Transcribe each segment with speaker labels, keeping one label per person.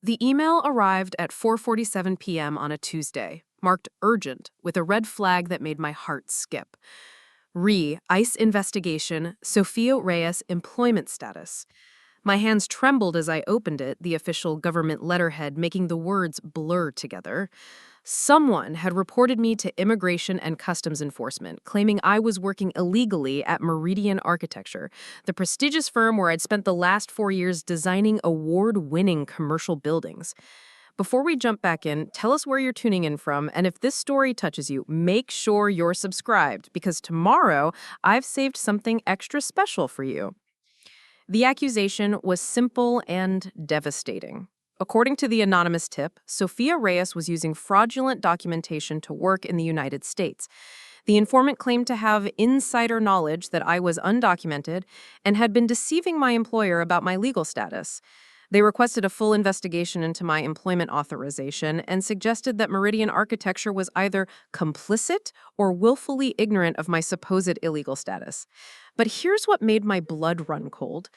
Speaker 1: The email arrived at 4:47 p.m. on a Tuesday, marked urgent, with a red flag that made my heart skip. ICE investigation, Sofia Reyes employment status. My hands trembled as I opened it, the official government letterhead making the words blur together. Someone had reported me to Immigration and Customs Enforcement, claiming I was working illegally at Meridian Architecture, the prestigious firm where I'd spent the last 4 years designing award-winning commercial buildings. Before we jump back in, tell us where you're tuning in from, and if this story touches you, make sure you're subscribed, because tomorrow I've saved something extra special for you. The accusation was simple and devastating. According to the anonymous tip, Sofia Reyes was using fraudulent documentation to work in the United States. The informant claimed to have insider knowledge that I was undocumented and had been deceiving my employer about my legal status. They requested a full investigation into my employment authorization and suggested that Meridian Architecture was either complicit or willfully ignorant of my supposed illegal status. But here's what made my blood run cold.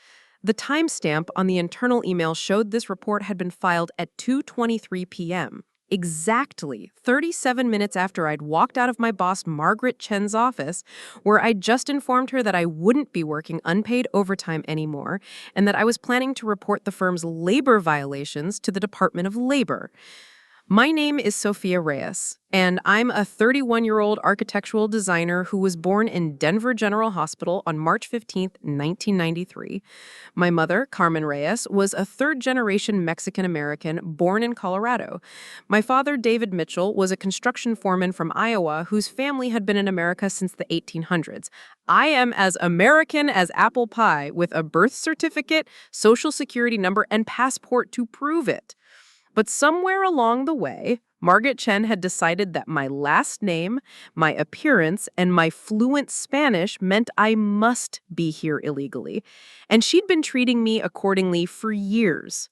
Speaker 1: The timestamp on the internal email showed this report had been filed at 2:23 p.m., exactly 37 minutes after I'd walked out of my boss Margaret Chen's office, where I'd just informed her that I wouldn't be working unpaid overtime anymore and that I was planning to report the firm's labor violations to the Department of Labor. My name is Sofia Reyes, and I'm a 31-year-old architectural designer who was born in Denver General Hospital on March 15, 1993. My mother, Carmen Reyes, was a third-generation Mexican-American born in Colorado. My father, David Mitchell, was a construction foreman from Iowa whose family had been in America since the 1800s. I am as American as apple pie, with a birth certificate, social security number, and passport to prove it. But somewhere along the way, Margaret Chen had decided that my last name, my appearance, and my fluent Spanish meant I must be here illegally. And she'd been treating me accordingly for years.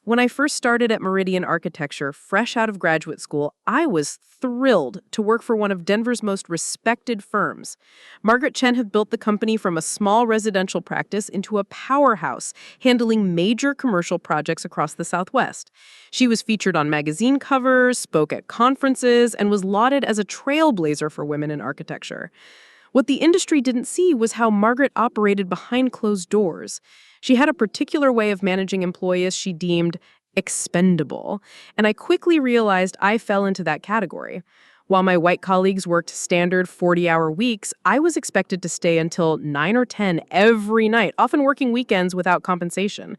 Speaker 1: When I first started at Meridian Architecture, fresh out of graduate school, I was thrilled to work for one of Denver's most respected firms. Margaret Chen had built the company from a small residential practice into a powerhouse, handling major commercial projects across the Southwest. She was featured on magazine covers, spoke at conferences, and was lauded as a trailblazer for women in architecture. What the industry didn't see was how Margaret operated behind closed doors. She had a particular way of managing employees she deemed expendable, and I quickly realized I fell into that category. While my white colleagues worked standard 40-hour weeks, I was expected to stay until 9 or 10 every night, often working weekends without compensation.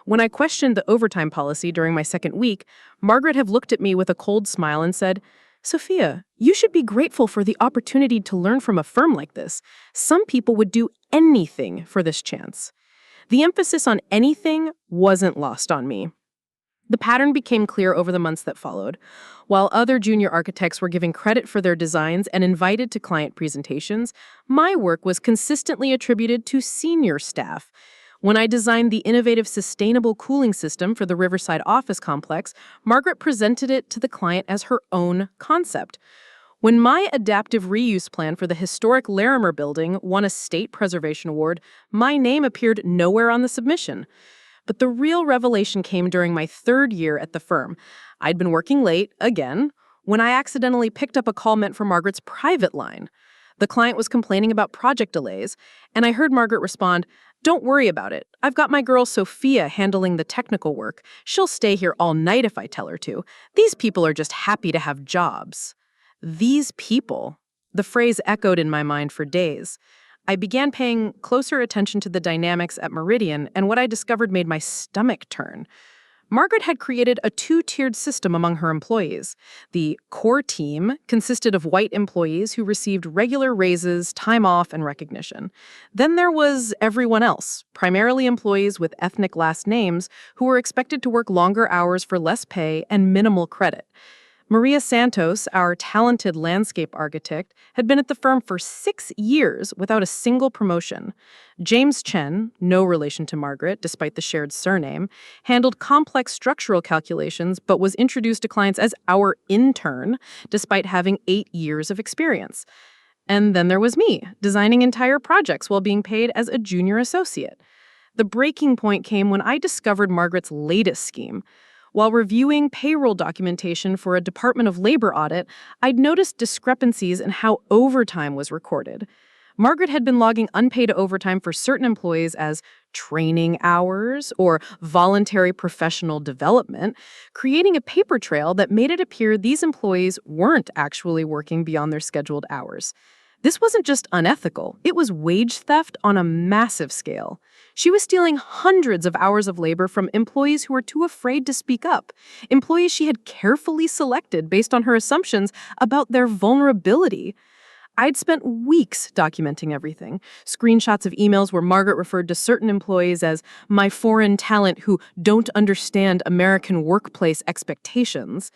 Speaker 1: When I questioned the overtime policy during my second week, Margaret had looked at me with a cold smile and said, "Sophia, you should be grateful for the opportunity to learn from a firm like this. Some people would do anything for this chance." The emphasis on anything wasn't lost on me. The pattern became clear over the months that followed. While other junior architects were given credit for their designs and invited to client presentations, my work was consistently attributed to senior staff. When I designed the innovative sustainable cooling system for the Riverside office complex, Margaret presented it to the client as her own concept. When my adaptive reuse plan for the historic Larimer building won a state preservation award, my name appeared nowhere on the submission. But the real revelation came during my third year at the firm. I'd been working late, again, when I accidentally picked up a call meant for Margaret's private line. The client was complaining about project delays, and I heard Margaret respond, "Don't worry about it. I've got my girl Sophia handling the technical work. She'll stay here all night if I tell her to. These people are just happy to have jobs." These people. The phrase echoed in my mind for days. I began paying closer attention to the dynamics at Meridian, and what I discovered made my stomach turn. Margaret had created a two-tiered system among her employees. The core team consisted of white employees who received regular raises, time off, and recognition. Then there was everyone else, primarily employees with ethnic last names who were expected to work longer hours for less pay and minimal credit. Maria Santos, our talented landscape architect, had been at the firm for 6 years without a single promotion. James Chen, no relation to Margaret despite the shared surname, handled complex structural calculations but was introduced to clients as our intern despite having 8 years of experience. And then there was me, designing entire projects while being paid as a junior associate. The breaking point came when I discovered Margaret's latest scheme. While reviewing payroll documentation for a Department of Labor audit, I'd noticed discrepancies in how overtime was recorded. Margaret had been logging unpaid overtime for certain employees as training hours or voluntary professional development, creating a paper trail that made it appear these employees weren't actually working beyond their scheduled hours. This wasn't just unethical, it was wage theft on a massive scale. She was stealing hundreds of hours of labor from employees who were too afraid to speak up, employees she had carefully selected based on her assumptions about their vulnerability. I'd spent weeks documenting everything. Screenshots of emails where Margaret referred to certain employees as my foreign talent who don't understand American workplace expectations.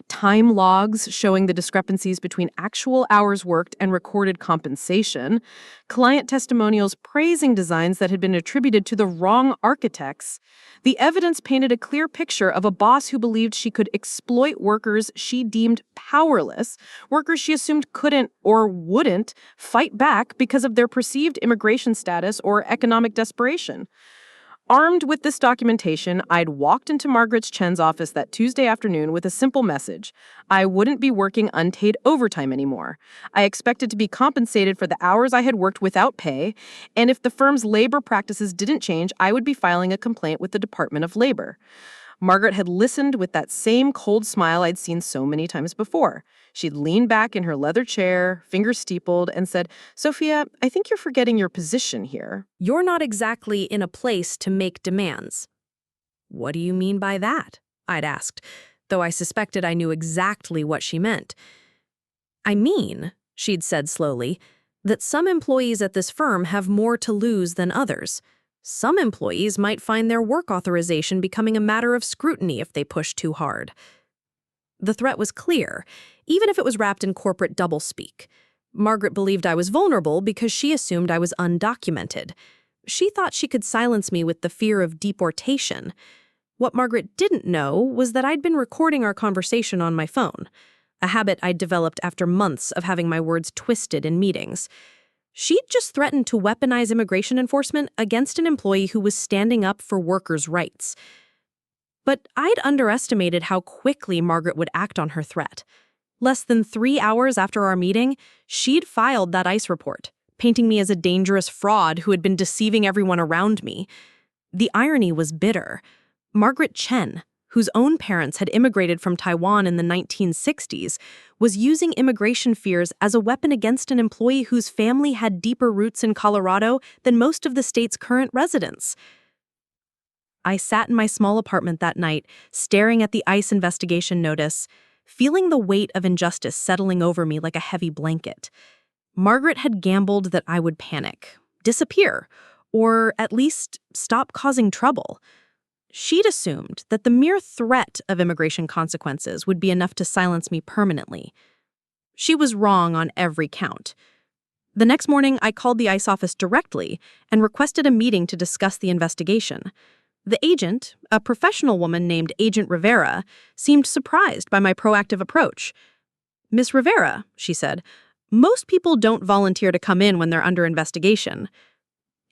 Speaker 1: Time logs showing the discrepancies between actual hours worked and recorded compensation. Client testimonials praising designs that had been attributed to the wrong architects. The evidence painted a clear picture of a boss who believed she could exploit workers she deemed powerless, workers she assumed couldn't or wouldn't fight back because of their perceived immigration status or economic desperation. Armed with this documentation, I'd walked into Margaret's Chen's office that Tuesday afternoon with a simple message. I wouldn't be working unpaid overtime anymore. I expected to be compensated for the hours I had worked without pay, and if the firm's labor practices didn't change, I would be filing a complaint with the Department of Labor. Margaret had listened with that same cold smile I'd seen so many times before. She'd leaned back in her leather chair, fingers steepled, and said, "Sophia, I think you're forgetting your position here."
Speaker 2: You're not exactly in a place to make demands. What do you mean by that? I'd asked, though I suspected I knew exactly what she meant. I mean, she'd said slowly, that some employees at this firm have more to lose than others. Some employees might find their work authorization becoming a matter of scrutiny if they push too hard. The threat was clear, even if it was wrapped in corporate doublespeak. Margaret believed I was vulnerable because she assumed I was undocumented. She thought she could silence me with the fear of deportation. What Margaret didn't know was that I'd been recording our conversation on my phone, a habit I'd developed after months of having my words twisted in meetings. She'd just threatened to weaponize immigration enforcement against an employee who was standing up for workers' rights. But I'd underestimated how quickly Margaret would act on her threat. Less than 3 hours after our meeting, she'd filed that ICE report, painting me as a dangerous fraud who had been deceiving everyone around me. The irony was bitter. Margaret Chen, whose own parents had immigrated from Taiwan in the 1960s, was using immigration fears as a weapon against an employee whose family had deeper roots in Colorado than most of the state's current residents. I sat in my small apartment that night, staring at the ICE investigation notice, feeling the weight of injustice settling over me like a heavy blanket. Margaret had gambled that I would panic, disappear, or at least stop causing trouble. She'd assumed that the mere threat of immigration consequences would be enough to silence me permanently. She was wrong on every count. The next morning, I called the ICE office directly and requested a meeting to discuss the investigation. The agent, a professional woman named Agent Rivera, seemed surprised by my proactive approach. "Miss Rivera," she said, "most people don't volunteer to come in when they're under investigation."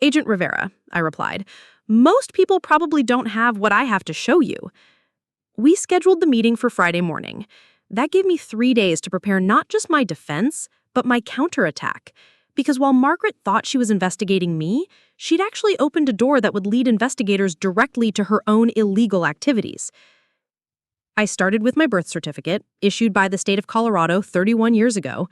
Speaker 2: "Agent Rivera," I replied, "most people probably don't have what I have to show you." We scheduled the meeting for Friday morning. That gave me 3 days to prepare not just my defense, but my counterattack. Because while Margaret thought she was investigating me, she'd actually opened a door that would lead investigators directly to her own illegal activities. I started with my birth certificate, issued by the state of Colorado 31 years ago,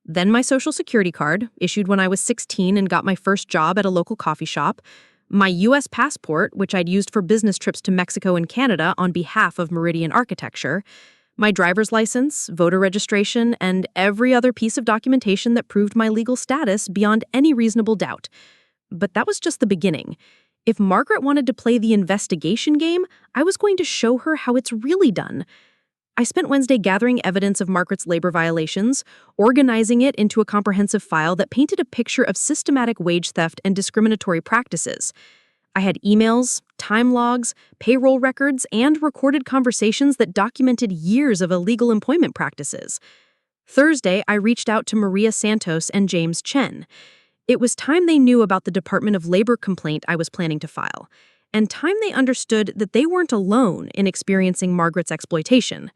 Speaker 2: then my social security card, issued when I was 16 and got my first job at a local coffee shop, my U.S. passport, which I'd used for business trips to Mexico and Canada on behalf of Meridian Architecture, my driver's license, voter registration, and every other piece of documentation that proved my legal status beyond any reasonable doubt. But that was just the beginning. If Margaret wanted to play the investigation game, I was going to show her how it's really done. I spent Wednesday gathering evidence of Margaret's labor violations, organizing it into a comprehensive file that painted a picture of systematic wage theft and discriminatory practices. I had emails, time logs, payroll records, and recorded conversations that documented years of illegal employment practices. Thursday, I reached out to Maria Santos and James Chen. It was time they knew about the Department of Labor complaint I was planning to file. and time they understood that they weren't alone in experiencing Margaret's exploitation.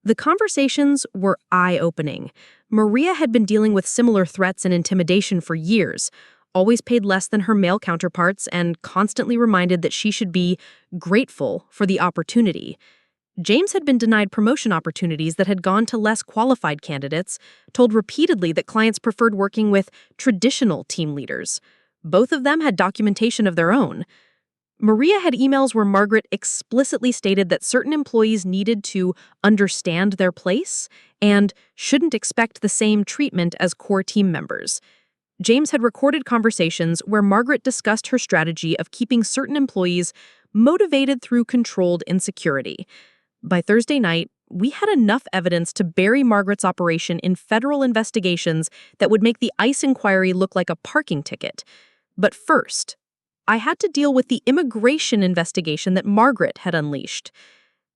Speaker 2: The conversations were eye-opening. Maria had been dealing with similar threats and intimidation for years, always paid less than her male counterparts, and constantly reminded that she should be grateful for the opportunity. James had been denied promotion opportunities that had gone to less qualified candidates, told repeatedly that clients preferred working with traditional team leaders. Both of them had documentation of their own. Maria had emails where Margaret explicitly stated that certain employees needed to understand their place and shouldn't expect the same treatment as core team members. James had recorded conversations where Margaret discussed her strategy of keeping certain employees motivated through controlled insecurity. By Thursday night, we had enough evidence to bury Margaret's operation in federal investigations that would make the ICE inquiry look like a parking ticket. But first, I had to deal with the immigration investigation that Margaret had unleashed.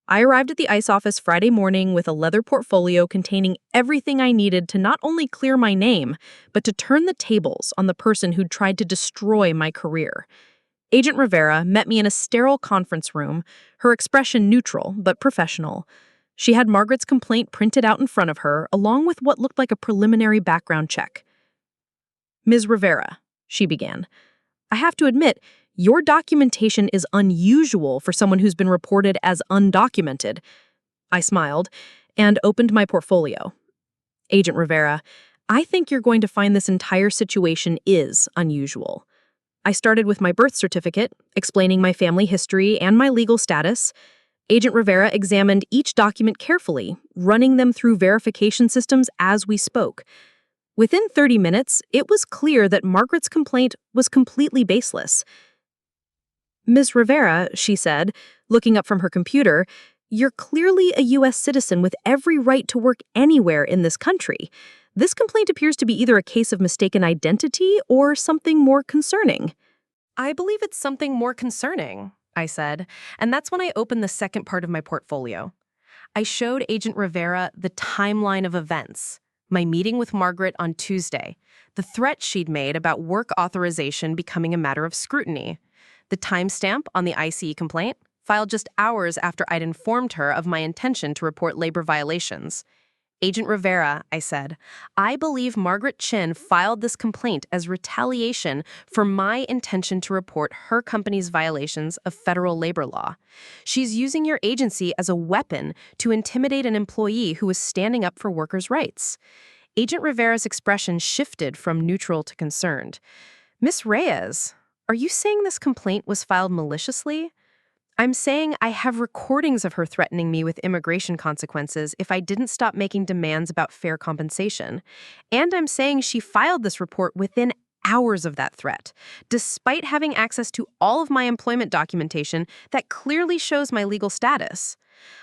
Speaker 2: I arrived at the ICE office Friday morning with a leather portfolio containing everything I needed to not only clear my name, but to turn the tables on the person who'd tried to destroy my career. Agent Rivera met me in a sterile conference room, her expression neutral but professional. She had Margaret's complaint printed out in front of her, along with what looked like a preliminary background check. "Ms. Rivera," she began, "I have to admit, your documentation is unusual for someone who's been reported as undocumented." I smiled and opened my portfolio. "Agent Rivera, I think you're going to find this entire situation is unusual." I started with my birth certificate, explaining my family history and my legal status. Agent Rivera examined each document carefully, running them through verification systems as we spoke. Within 30 minutes, it was clear that Margaret's complaint was completely baseless. "Ms. Rivera," she said, looking up from her computer, "you're clearly a U.S. citizen with every right to work anywhere in this country. This complaint appears to be either a case of mistaken identity or something more concerning."
Speaker 1: I believe it's something more concerning, I said, and that's when I opened the second part of my portfolio. I showed Agent Rivera the timeline of events. My meeting with Margaret on Tuesday, the threat she'd made about work authorization becoming a matter of scrutiny, the timestamp on the ICE complaint, filed just hours after I'd informed her of my intention to report labor violations. "Agent Rivera," I said, "I believe Margaret Chin filed this complaint as retaliation for my intention to report her company's violations of federal labor law. She's using your agency as a weapon to intimidate an employee who is standing up for workers' rights." Agent Rivera's expression shifted from neutral to concerned. "Miss Reyes, are you saying this complaint was filed maliciously?" "I'm saying I have recordings of her threatening me with immigration consequences if I didn't stop making demands about fair compensation. And I'm saying she filed this report within hours of that threat, despite having access to all of my employment documentation that clearly shows my legal status."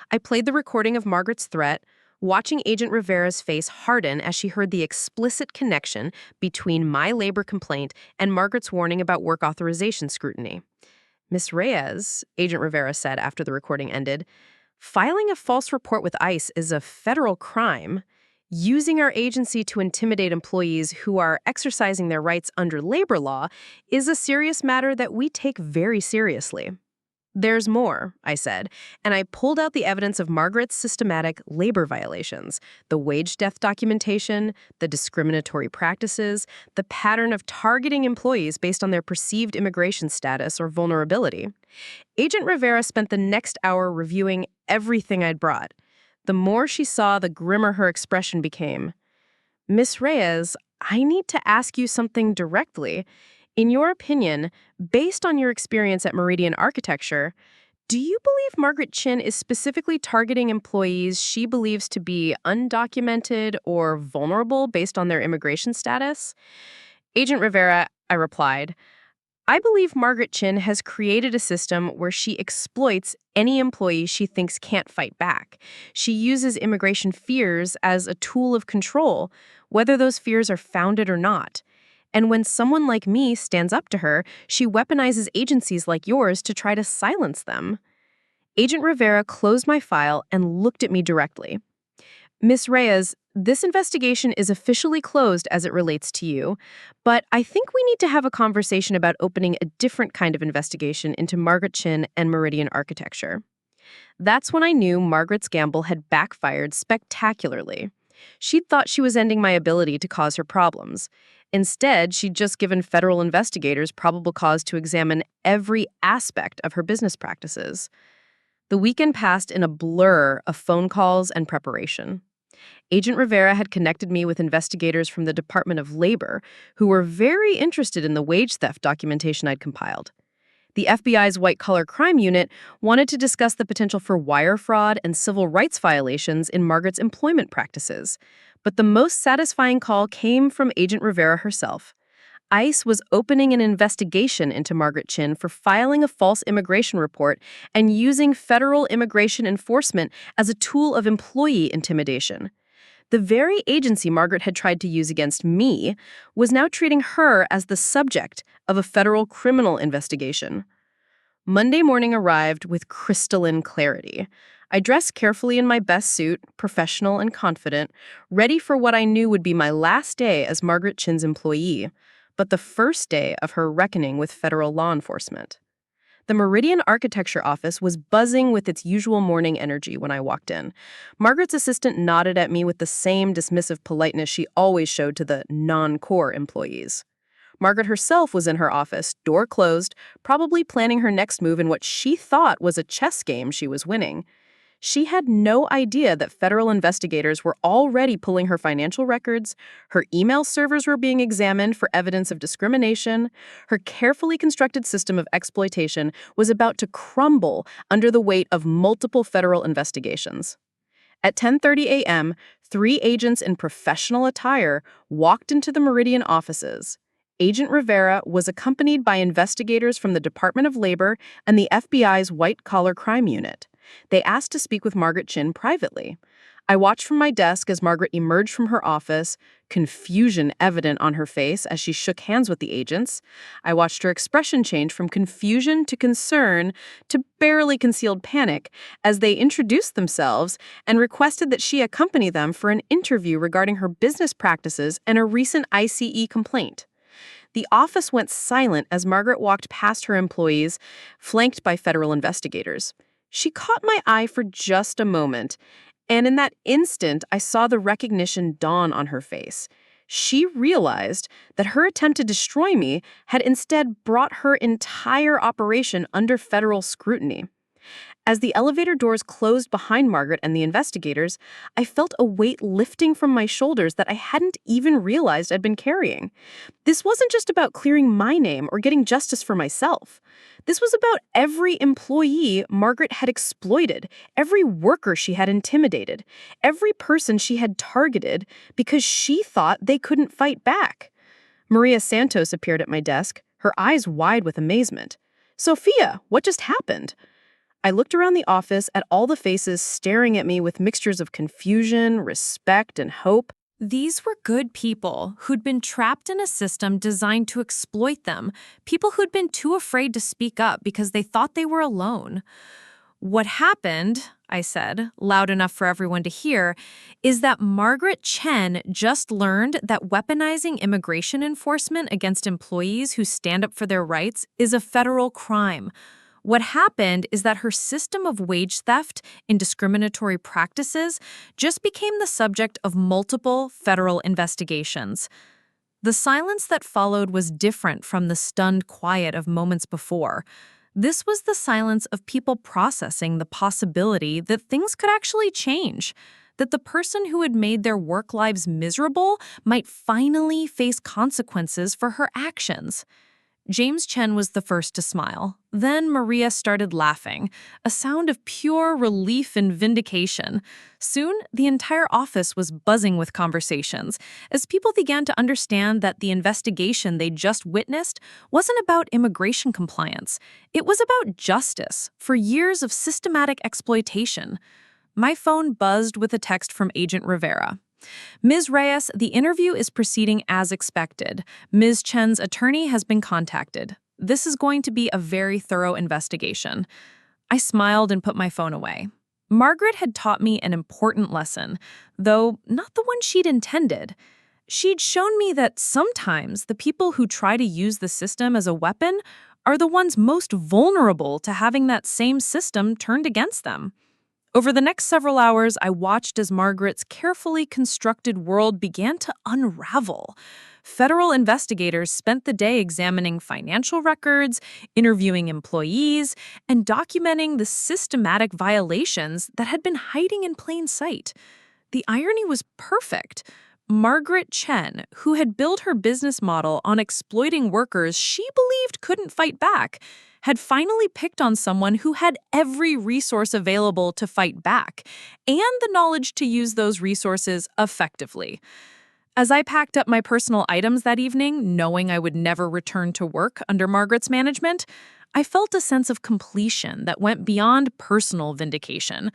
Speaker 1: I played the recording of Margaret's threat, watching Agent Rivera's face harden as she heard the explicit connection between my labor complaint and Margaret's warning about work authorization scrutiny. "Miss Reyes," Agent Rivera said after the recording ended, "filing a false report with ICE is a federal crime. Using our agency to intimidate employees who are exercising their rights under labor law is a serious matter that we take very seriously." "There's more," I said, and I pulled out the evidence of Margaret's systematic labor violations, the wage death documentation, the discriminatory practices, the pattern of targeting employees based on their perceived immigration status or vulnerability. Agent Rivera spent the next hour reviewing everything I'd brought. The more she saw, the grimmer her expression became. "Miss Reyes, I need to ask you something directly. In your opinion, based on your experience at Meridian Architecture, do you believe Margaret Chin is specifically targeting employees she believes to be undocumented or vulnerable based on their immigration status?" "Agent Rivera," I replied, "I believe Margaret Chin has created a system where she exploits any employee she thinks can't fight back. She uses immigration fears as a tool of control, whether those fears are founded or not. And when someone like me stands up to her, she weaponizes agencies like yours to try to silence them." Agent Rivera closed my file and looked at me directly. "Miss Reyes, This investigation is officially closed as it relates to you, but I think we need to have a conversation about opening a different kind of investigation into Margaret Chin and Meridian Architecture. That's when I knew Margaret's gamble had backfired spectacularly. She'd thought she was ending my ability to cause her problems. Instead, she'd just given federal investigators probable cause to examine every aspect of her business practices. The weekend passed in a blur of phone calls and preparation. Agent Rivera had connected me with investigators from the Department of Labor who were very interested in the wage theft documentation I'd compiled. The FBI's white-collar crime unit wanted to discuss the potential for wire fraud and civil rights violations in Margaret's employment practices. But the most satisfying call came from Agent Rivera herself. ICE was opening an investigation into Margaret Chin for filing a false immigration report and using federal immigration enforcement as a tool of employee intimidation. The very agency Margaret had tried to use against me was now treating her as the subject of a federal criminal investigation. Monday morning arrived with crystalline clarity. I dressed carefully in my best suit, professional and confident, ready for what I knew would be my last day as Margaret Chin's employee, but the first day of her reckoning with federal law enforcement. The Meridian Architecture office was buzzing with its usual morning energy when I walked in. Margaret's assistant nodded at me with the same dismissive politeness she always showed to the non-core employees. Margaret herself was in her office, door closed, probably planning her next move in what she thought was a chess game she was winning. She had no idea that federal investigators were already pulling her financial records, her email servers were being examined for evidence of discrimination, her carefully constructed system of exploitation was about to crumble under the weight of multiple federal investigations. At 10:30 a.m., 3 agents in professional attire walked into the Meridian offices. Agent Rivera was accompanied by investigators from the Department of Labor and the FBI's white-collar crime unit. They asked to speak with Margaret Chin privately. I watched from my desk as Margaret emerged from her office, confusion evident on her face as she shook hands with the agents. I watched her expression change from confusion to concern to barely concealed panic as they introduced themselves and requested that she accompany them for an interview regarding her business practices and a recent ICE complaint. The office went silent as Margaret walked past her employees, flanked by federal investigators. She caught my eye for just a moment, and in that instant, I saw the recognition dawn on her face. She realized that her attempt to destroy me had instead brought her entire operation under federal scrutiny. As the elevator doors closed behind Margaret and the investigators, I felt a weight lifting from my shoulders that I hadn't even realized I'd been carrying. This wasn't just about clearing my name or getting justice for myself. This was about every employee Margaret had exploited, every worker she had intimidated, every person she had targeted because she thought they couldn't fight back. Maria Santos appeared at my desk, her eyes wide with amazement. "Sophia, what just happened?" I looked around the office at all the faces staring at me with mixtures of confusion, respect, and hope.
Speaker 2: These were good people who'd been trapped in a system designed to exploit them, people who'd been too afraid to speak up because they thought they were alone. What happened, I said, loud enough for everyone to hear, is that Margaret Chen just learned that weaponizing immigration enforcement against employees who stand up for their rights is a federal crime. What happened is that her system of wage theft and discriminatory practices just became the subject of multiple federal investigations. The silence that followed was different from the stunned quiet of moments before. This was the silence of people processing the possibility that things could actually change, that the person who had made their work lives miserable might finally face consequences for her actions. James Chen was the first to smile. Then Maria started laughing, a sound of pure relief and vindication. Soon, the entire office was buzzing with conversations, as people began to understand that the investigation they just witnessed wasn't about immigration compliance. It was about justice for years of systematic exploitation. My phone buzzed with a text from Agent Rivera. "Ms. Reyes, the interview is proceeding as expected. Ms. Chen's attorney has been contacted. This is going to be a very thorough investigation." I smiled and put my phone away. Margaret had taught me an important lesson, though not the one she'd intended. She'd shown me that sometimes the people who try to use the system as a weapon are the ones most vulnerable to having that same system turned against them. Over the next several hours, I watched as Margaret's carefully constructed world began to unravel. Federal investigators spent the day examining financial records, interviewing employees, and documenting the systematic violations that had been hiding in plain sight. The irony was perfect. Margaret Chen, who had built her business model on exploiting workers she believed couldn't fight back, had finally picked on someone who had every resource available to fight back and the knowledge to use those resources effectively. As I packed up my personal items that evening, knowing I would never return to work under Margaret's management, I felt a sense of completion that went beyond personal vindication.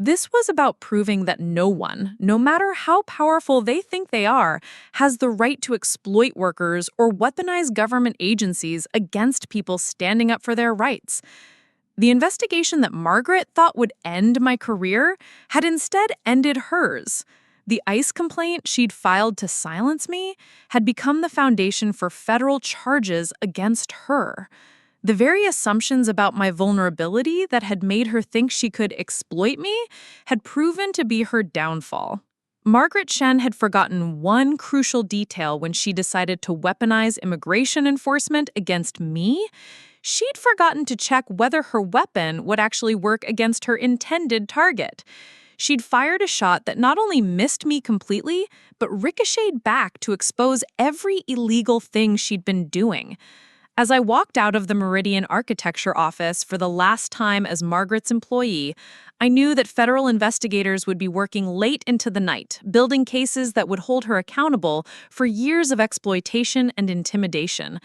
Speaker 2: This was about proving that no one, no matter how powerful they think they are, has the right to exploit workers or weaponize government agencies against people standing up for their rights. The investigation that Margaret thought would end my career had instead ended hers. The ICE complaint she'd filed to silence me had become the foundation for federal charges against her. The very assumptions about my vulnerability that had made her think she could exploit me had proven to be her downfall. Margaret Chen had forgotten one crucial detail when she decided to weaponize immigration enforcement against me. She'd forgotten to check whether her weapon would actually work against her intended target. She'd fired a shot that not only missed me completely, but ricocheted back to expose every illegal thing she'd been doing. As I walked out of the Meridian Architecture office for the last time as Margaret's employee, I knew that federal investigators would be working late into the night, building cases that would hold her accountable for years of exploitation and intimidation.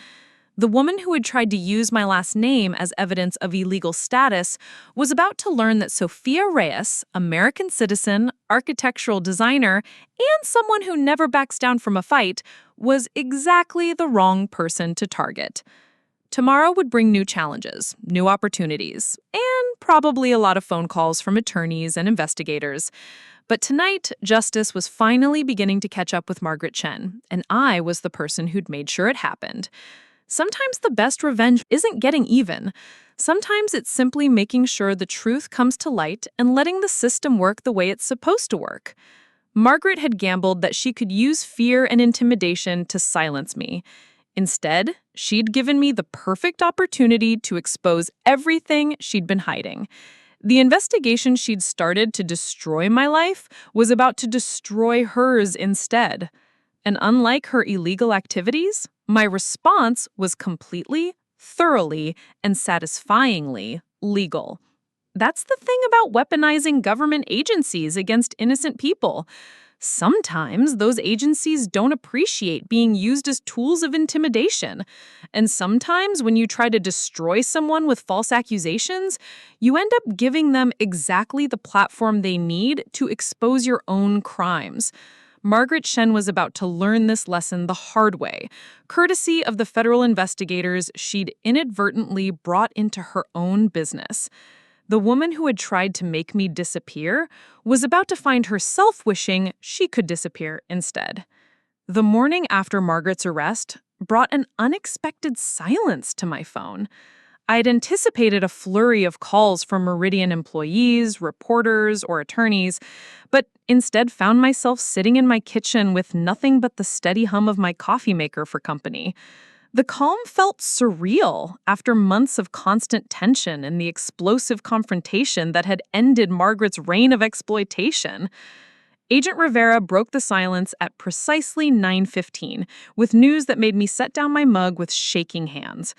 Speaker 2: The woman who had tried to use my last name as evidence of illegal status was about to learn that Sofia Reyes, American citizen, architectural designer, and someone who never backs down from a fight, was exactly the wrong person to target. Tomorrow would bring new challenges, new opportunities, and probably a lot of phone calls from attorneys and investigators. But tonight, justice was finally beginning to catch up with Margaret Chen, and I was the person who'd made sure it happened. Sometimes the best revenge isn't getting even. Sometimes it's simply making sure the truth comes to light and letting the system work the way it's supposed to work. Margaret had gambled that she could use fear and intimidation to silence me. Instead, she'd given me the perfect opportunity to expose everything she'd been hiding. The investigation she'd started to destroy my life was about to destroy hers instead. And unlike her illegal activities, my response was completely, thoroughly, and satisfyingly legal. That's the thing about weaponizing government agencies against innocent people. Sometimes those agencies don't appreciate being used as tools of intimidation. And sometimes when you try to destroy someone with false accusations, you end up giving them exactly the platform they need to expose your own crimes. Margaret Shen was about to learn this lesson the hard way, courtesy of the federal investigators she'd inadvertently brought into her own business. The woman who had tried to make me disappear was about to find herself wishing she could disappear instead. The morning after Margaret's arrest brought an unexpected silence to my phone. I'd anticipated a flurry of calls from Meridian employees, reporters, or attorneys, but instead found myself sitting in my kitchen with nothing but the steady hum of my coffee maker for company. The calm felt surreal after months of constant tension and the explosive confrontation that had ended Margaret's reign of exploitation. Agent Rivera broke the silence at precisely 9:15 with news that made me set down my mug with shaking hands.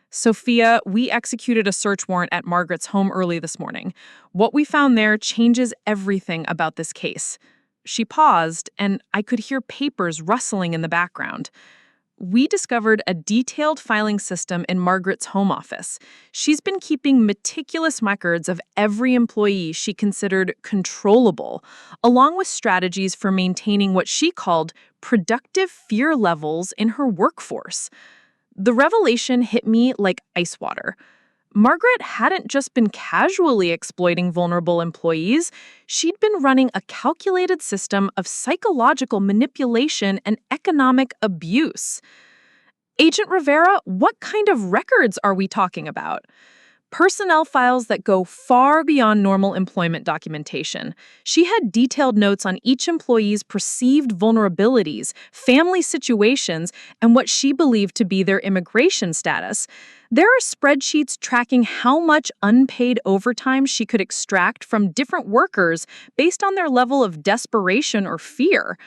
Speaker 2: Sophia, we executed a search warrant at Margaret's home early this morning. What we found there changes everything about this case. She paused, and I could hear papers rustling in the background. We discovered a detailed filing system in Margaret's home office. She's been keeping meticulous records of every employee she considered controllable, along with strategies for maintaining what she called productive fear levels in her workforce. The revelation hit me like ice water.
Speaker 3: Margaret hadn't just been casually exploiting vulnerable employees, she'd been running a calculated system of psychological manipulation and economic abuse. Agent Rivera, what kind of records are we talking about? Personnel files that go far beyond normal employment documentation. She had detailed notes on each employee's perceived vulnerabilities, family situations, and what she believed to be their immigration status. There are spreadsheets tracking how much unpaid overtime she could extract from different workers based on their level of desperation or fear.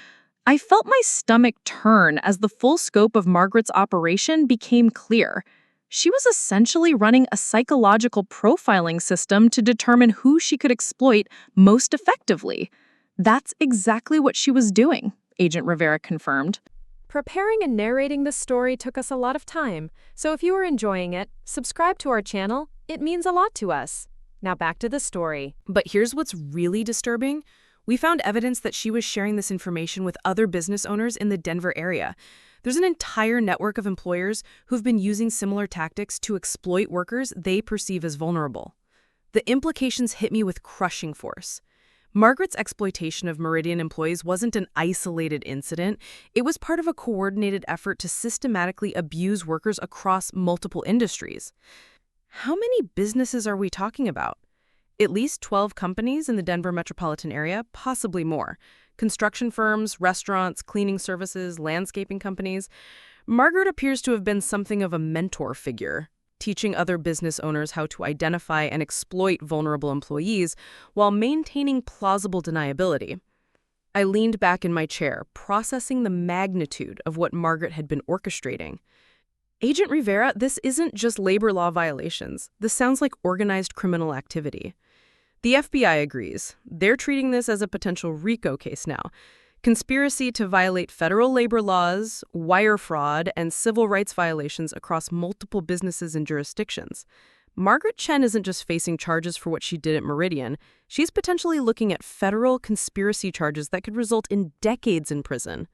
Speaker 3: I felt my stomach turn as the full scope of Margaret's operation became clear. She was essentially running a psychological profiling system to determine who she could exploit most effectively. That's exactly what she was doing, Agent Rivera confirmed.
Speaker 1: Preparing and narrating this story took us a lot of time, so if you are enjoying it, subscribe to our channel. It means a lot to us. Now back to the story.
Speaker 2: But here's what's really disturbing. We found evidence that she was sharing this information with other business owners in the Denver area. There's an entire network of employers who've been using similar tactics to exploit workers they perceive as vulnerable. The implications hit me with crushing force. Margaret's exploitation of Meridian employees wasn't an isolated incident. It was part of a coordinated effort to systematically abuse workers across multiple industries. How many businesses are we talking about? At least 12 companies in the Denver metropolitan area, possibly more. Construction firms, restaurants, cleaning services, landscaping companies. Margaret appears to have been something of a mentor figure, teaching other business owners how to identify and exploit vulnerable employees while maintaining plausible deniability. I leaned back in my chair, processing the magnitude of what Margaret had been orchestrating. Agent Rivera, this isn't just labor law violations. This sounds like organized criminal activity. The FBI agrees. They're treating this as a potential RICO case now. Conspiracy to violate federal labor laws, wire fraud, and civil rights violations across multiple businesses and jurisdictions. Margaret Chen isn't just facing charges for what she did at Meridian. She's potentially looking at federal conspiracy charges that could result in decades in prison.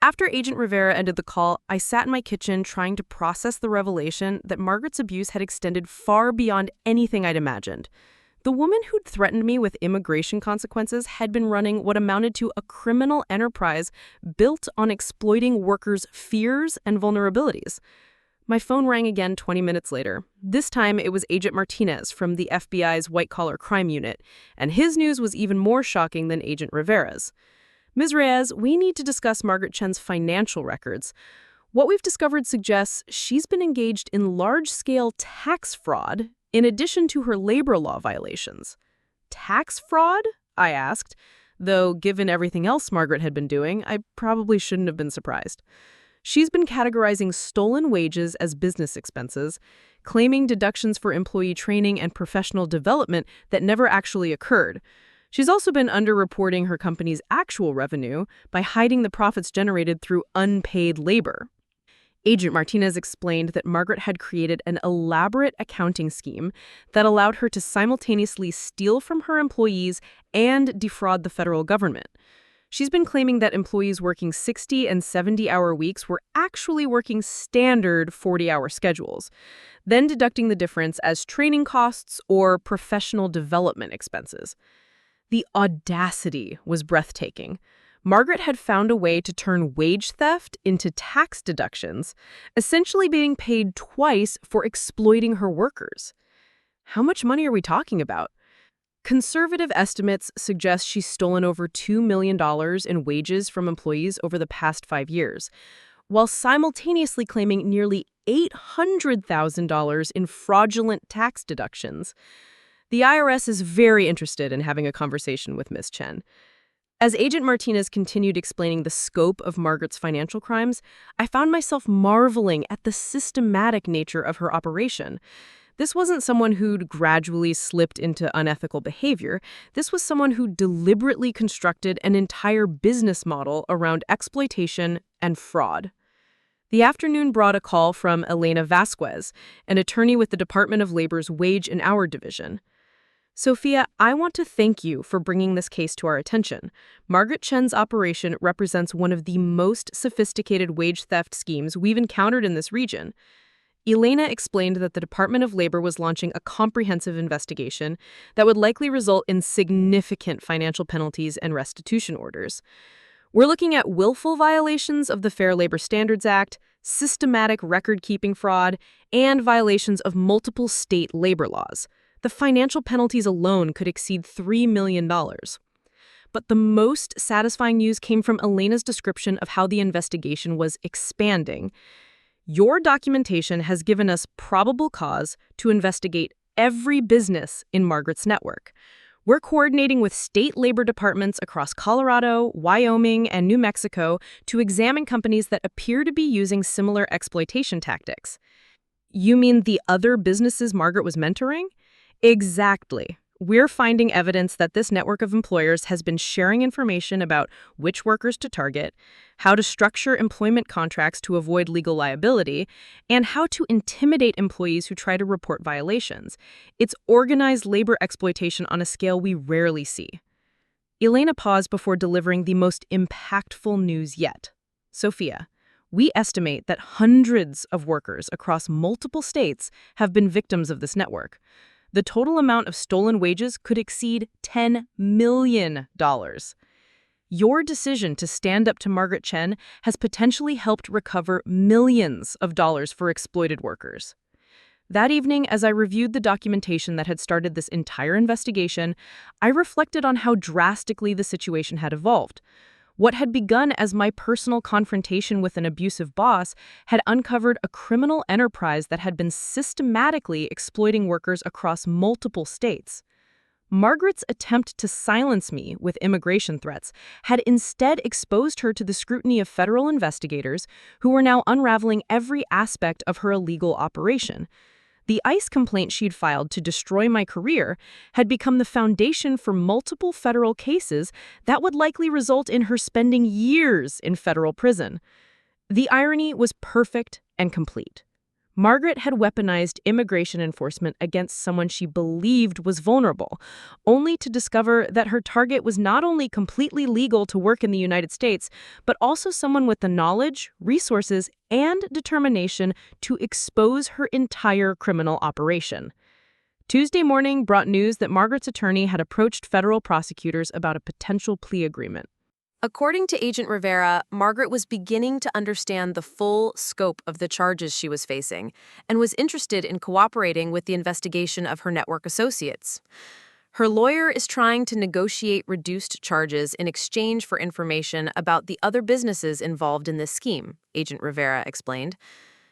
Speaker 2: After Agent Rivera ended the call, I sat in my kitchen trying to process the revelation that Margaret's abuse had extended far beyond anything I'd imagined. The woman who'd threatened me with immigration consequences had been running what amounted to a criminal enterprise built on exploiting workers' fears and vulnerabilities. My phone rang again 20 minutes later. This time it was Agent Martinez from the FBI's white-collar crime unit, and his news was even more shocking than Agent Rivera's. Ms. Reyes, we need to discuss Margaret Chen's financial records. What we've discovered suggests she's been engaged in large-scale tax fraud in addition to her labor law violations. Tax fraud? I asked, though given everything else Margaret had been doing, I probably shouldn't have been surprised. She's been categorizing stolen wages as business expenses, claiming deductions for employee training and professional development that never actually occurred. She's also been underreporting her company's actual revenue by hiding the profits generated through unpaid labor. Agent Martinez explained that Margaret had created an elaborate accounting scheme that allowed her to simultaneously steal from her employees and defraud the federal government. She's been claiming that employees working 60 and 70-hour weeks were actually working standard 40-hour schedules, then deducting the difference as training costs or professional development expenses. The audacity was breathtaking. Margaret had found a way to turn wage theft into tax deductions, essentially being paid twice for exploiting her workers. How much money are we talking about? Conservative estimates suggest she's stolen over $2 million in wages from employees over the past 5 years, while simultaneously claiming nearly $800,000 in fraudulent tax deductions. The IRS is very interested in having a conversation with Ms. Chen. As Agent Martinez continued explaining the scope of Margaret's financial crimes, I found myself marveling at the systematic nature of her operation. This wasn't someone who'd gradually slipped into unethical behavior. This was someone who deliberately constructed an entire business model around exploitation and fraud. The afternoon brought a call from Elena Vasquez, an attorney with the Department of Labor's Wage and Hour Division. Sofia, I want to thank you for bringing this case to our attention. Margaret Chen's operation represents one of the most sophisticated wage theft schemes we've encountered in this region.
Speaker 1: Elena explained that the Department of Labor was launching a comprehensive investigation that would likely result in significant financial penalties and restitution orders. We're looking at willful violations of the Fair Labor Standards Act, systematic record-keeping fraud, and violations of multiple state labor laws. The financial penalties alone could exceed $3 million. But the most satisfying news came from Elena's description of how the investigation was expanding. Your documentation has given us probable cause to investigate every business in Margaret's network. We're coordinating with state labor departments across Colorado, Wyoming, and New Mexico to examine companies that appear to be using similar exploitation tactics. You mean the other businesses Margaret was mentoring? Exactly. We're finding evidence that this network of employers has been sharing information about which workers to target, how to structure employment contracts to avoid legal liability, and how to intimidate employees who try to report violations. It's organized labor exploitation on a scale we rarely see. Elena paused before delivering the most impactful news yet. Sofia, we estimate that hundreds of workers across multiple states have been victims of this network. The total amount of stolen wages could exceed $10 million. Your decision to stand up to Margaret Chen has potentially helped recover millions of dollars for exploited workers. That evening, as I reviewed the documentation that had started this entire investigation, I reflected on how drastically the situation had evolved. What had begun as my personal confrontation with an abusive boss had uncovered a criminal enterprise that had been systematically exploiting workers across multiple states. Margaret's attempt to silence me with immigration threats had instead exposed her to the scrutiny of federal investigators who were now unraveling every aspect of her illegal operation. The ICE complaint she'd filed to destroy my career had become the foundation for multiple federal cases that would likely result in her spending years in federal prison. The irony was perfect and complete. Margaret had weaponized immigration enforcement against someone she believed was vulnerable, only to discover that her target was not only completely legal to work in the United States, but also someone with the knowledge, resources, and determination to expose her entire criminal operation. Tuesday morning brought news that Margaret's attorney had approached federal prosecutors about a potential plea agreement.
Speaker 2: According to Agent Rivera, Margaret was beginning to understand the full scope of the charges she was facing and was interested in cooperating with the investigation of her network associates. Her lawyer is trying to negotiate reduced charges in exchange for information about the other businesses involved in this scheme, Agent Rivera explained.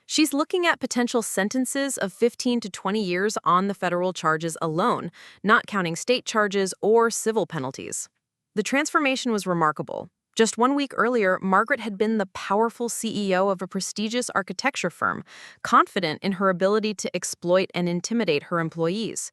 Speaker 2: She's looking at potential sentences of 15 to 20 years on the federal charges alone, not counting state charges or civil penalties. The transformation was remarkable. Just 1 week earlier, Margaret had been the powerful CEO of a prestigious architecture firm, confident in her ability to exploit and intimidate her employees.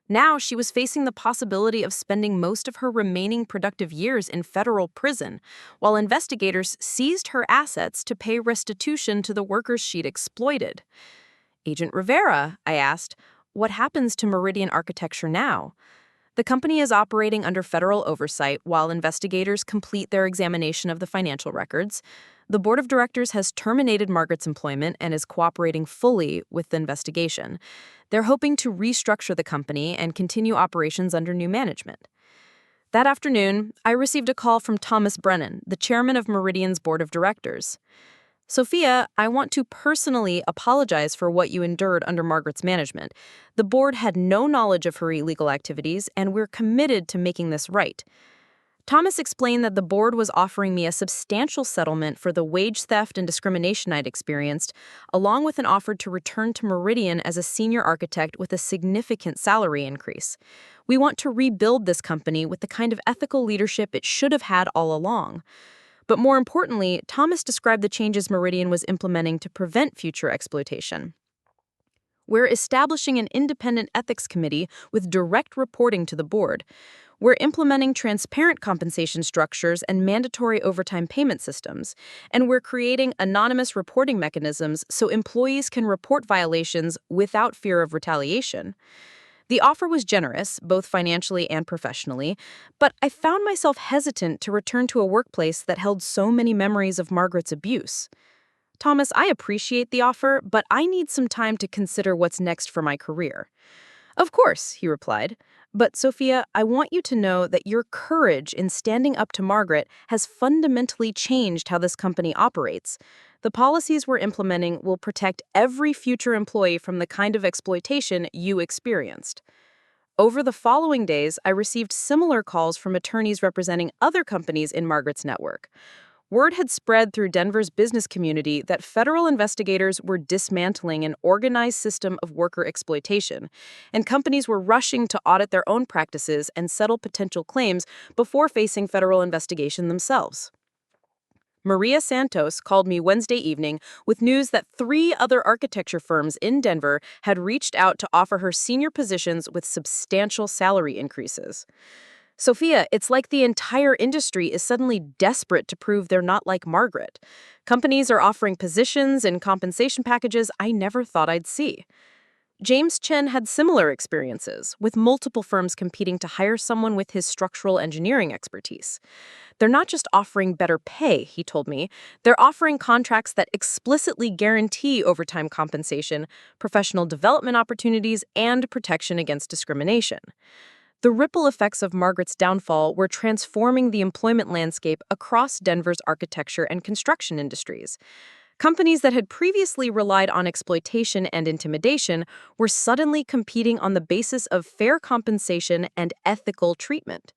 Speaker 2: Now she was facing the possibility of spending most of her remaining productive years in federal prison, while investigators seized her assets to pay restitution to the workers she'd exploited. Agent Rivera, I asked, what happens to Meridian Architecture now? The company is operating under federal oversight while investigators complete their examination of the financial records. The board of directors has terminated Margaret's employment and is cooperating fully with the investigation. They're hoping to restructure the company and continue operations under new management. That afternoon, I received a call from Thomas Brennan, the chairman of Meridian's board of directors. Sofia, I want to personally apologize for what you endured under Margaret's management. The board had no knowledge of her illegal activities, and we're committed to making this right. Thomas explained that the board was offering me a substantial settlement for the wage theft and discrimination I'd experienced, along with an offer to return to Meridian as a senior architect with a significant salary increase. We want to rebuild this company with the kind of ethical leadership it should have had all along. But more importantly, Thomas described the changes Meridian was implementing to prevent future exploitation. We're establishing an independent ethics committee with direct reporting to the board. We're implementing transparent compensation structures and mandatory overtime payment systems. And we're creating anonymous reporting mechanisms so employees can report violations without fear of retaliation. The offer was generous, both financially and professionally, but I found myself hesitant to return to a workplace that held so many memories of Margaret's abuse.
Speaker 1: Thomas, I appreciate the offer, but I need some time to consider what's next for my career. Of course, he replied. But Sophia, I want you to know that your courage in standing up to Margaret has fundamentally changed how this company operates. The policies we're implementing will protect every future employee from the kind of exploitation you experienced. Over the following days, I received similar calls from attorneys representing other companies in Margaret's network. Word had spread through Denver's business community that federal investigators were dismantling an organized system of worker exploitation, and companies were rushing to audit their own practices and settle potential claims before facing federal investigation themselves. Maria Santos called me Wednesday evening with news that 3 other architecture firms in Denver had reached out to offer her senior positions with substantial salary increases. Sophia, it's like the entire industry is suddenly desperate to prove they're not like Margaret. Companies are offering positions and compensation packages I never thought I'd see. James Chen had similar experiences, with multiple firms competing to hire someone with his structural engineering expertise. They're not just offering better pay, he told me. They're offering contracts that explicitly guarantee overtime compensation, professional development opportunities, and protection against discrimination. The ripple effects of Margaret's downfall were transforming the employment landscape across Denver's architecture and construction industries. Companies that had previously relied on exploitation and intimidation were suddenly competing on the basis of fair compensation and ethical treatment.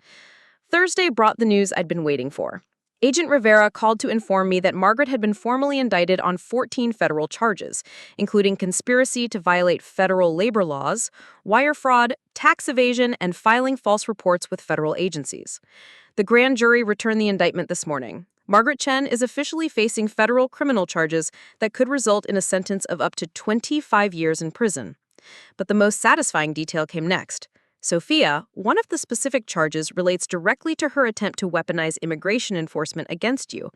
Speaker 1: Thursday brought the news I'd been waiting for. Agent Rivera called to inform me that Margaret had been formally indicted on 14 federal charges, including conspiracy to violate federal labor laws, wire fraud, tax evasion, and filing false reports with federal agencies. The grand jury returned the indictment this morning. Margaret Chen is officially facing federal criminal charges that could result in a sentence of up to 25 years in prison. But the most satisfying detail came next. Sophia, one of the specific charges relates directly to her attempt to weaponize immigration enforcement against you.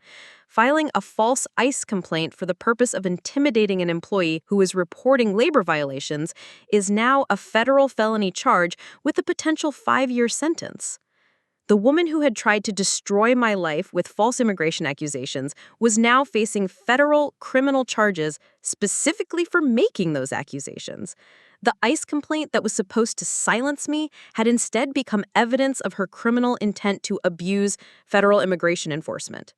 Speaker 1: Filing a false ICE complaint for the purpose of intimidating an employee who is reporting labor violations is now a federal felony charge with a potential 5-year sentence. The woman who had tried to destroy my life with false immigration accusations was now facing federal criminal charges specifically for making those accusations. The ICE complaint that was supposed to silence me had instead become evidence of her criminal intent to abuse federal immigration enforcement.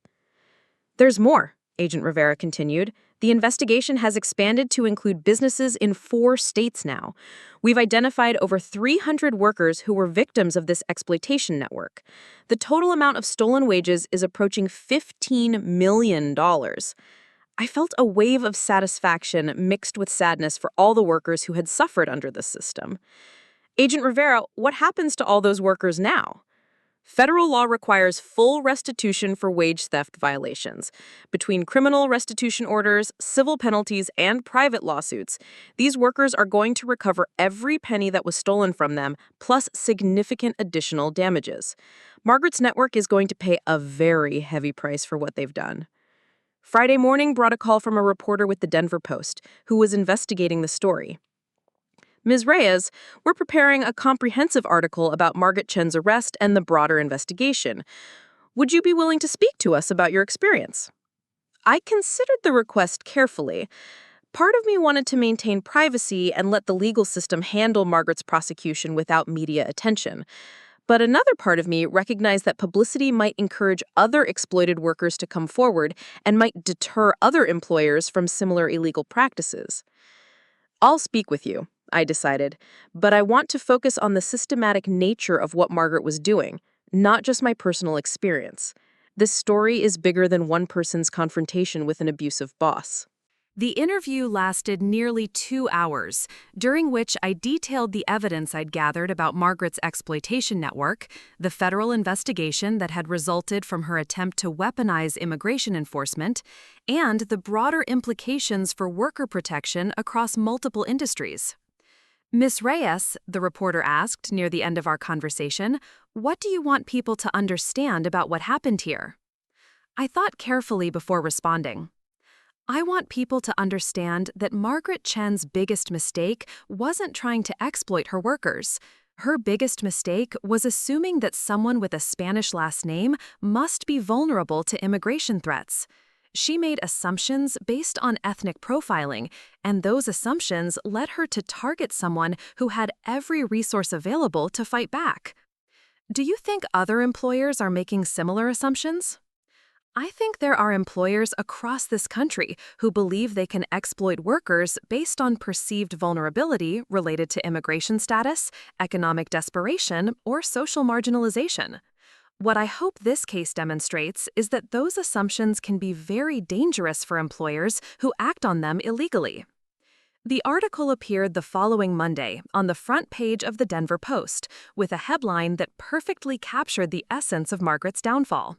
Speaker 1: There's more, Agent Rivera continued. The investigation has expanded to include businesses in 4 states now. We've identified over 300 workers who were victims of this exploitation network. The total amount of stolen wages is approaching $15 million. I felt a wave of satisfaction mixed with sadness for all the workers who had suffered under this system. Agent Rivera, what happens to all those workers now? Federal law requires full restitution for wage theft violations. Between criminal restitution orders, civil penalties, and private lawsuits, these workers are going to recover every penny that was stolen from them, plus significant additional damages. Margaret's network is going to pay a very heavy price for what they've done. Friday morning brought a call from a reporter with the Denver Post, who was investigating the story. Ms. Reyes, we're preparing a comprehensive article about Margaret Chen's arrest and the broader investigation. Would you be willing to speak to us about your experience? I considered the request carefully. Part of me wanted to maintain privacy and let the legal system handle Margaret's prosecution without media attention. But another part of me recognized that publicity might encourage other exploited workers to come forward and might deter other employers from similar illegal practices. I'll speak with you, I decided, but I want to focus on the systematic nature of what Margaret was doing, not just my personal experience. This story is bigger than one person's confrontation with an abusive boss.
Speaker 2: The interview lasted nearly 2 hours, during which I detailed the evidence I'd gathered about Margaret's exploitation network, the federal investigation that had resulted from her attempt to weaponize immigration enforcement, and the broader implications for worker protection across multiple industries. Ms. Reyes, the reporter asked near the end of our conversation, what do you want people to understand about what happened here? I thought carefully before responding. I want people to understand that Margaret Chen's biggest mistake wasn't trying to exploit her workers. Her biggest mistake was assuming that someone with a Spanish last name must be vulnerable to immigration threats.
Speaker 1: She made assumptions based on ethnic profiling, and those assumptions led her to target someone who had every resource available to fight back. Do you think other employers are making similar assumptions? I think there are employers across this country who believe they can exploit workers based on perceived vulnerability related to immigration status, economic desperation, or social marginalization. What I hope this case demonstrates is that those assumptions can be very dangerous for employers who act on them illegally. The article appeared the following Monday on the front page of the Denver Post with a headline that perfectly captured the essence of Margaret's downfall.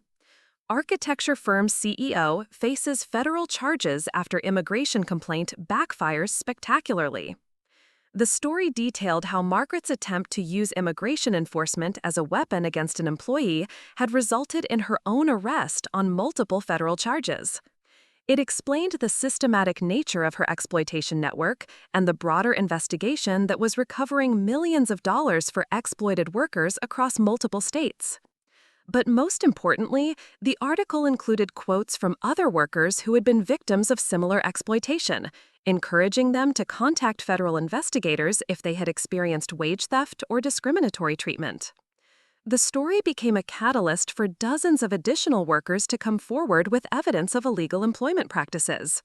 Speaker 1: Architecture firm CEO faces federal charges after immigration complaint backfires spectacularly. The story detailed how Margaret's attempt to use immigration enforcement as a weapon against an employee had resulted in her own arrest on multiple federal charges. It explained the systematic nature of her exploitation network and the broader investigation that was recovering millions of dollars for exploited workers across multiple states. But most importantly, the article included quotes from other workers who had been victims of similar exploitation, encouraging them to contact federal investigators if they had experienced wage theft or discriminatory treatment. The story became a catalyst for dozens of additional workers to come forward with evidence of illegal employment practices.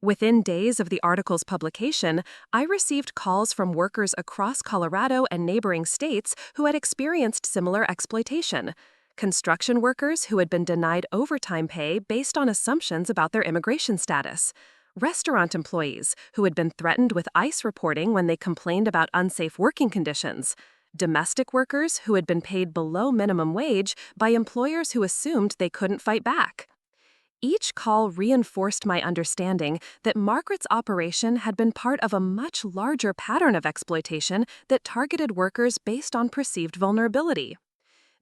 Speaker 1: Within days of the article's publication, I received calls from workers across Colorado and neighboring states who had experienced similar exploitation. Construction workers who had been denied overtime pay based on assumptions about their immigration status. Restaurant employees who had been threatened with ICE reporting when they complained about unsafe working conditions. Domestic workers who had been paid below minimum wage by employers who assumed they couldn't fight back. Each call reinforced my understanding that Margaret's operation had been part of a much larger pattern of exploitation that targeted workers based on perceived vulnerability.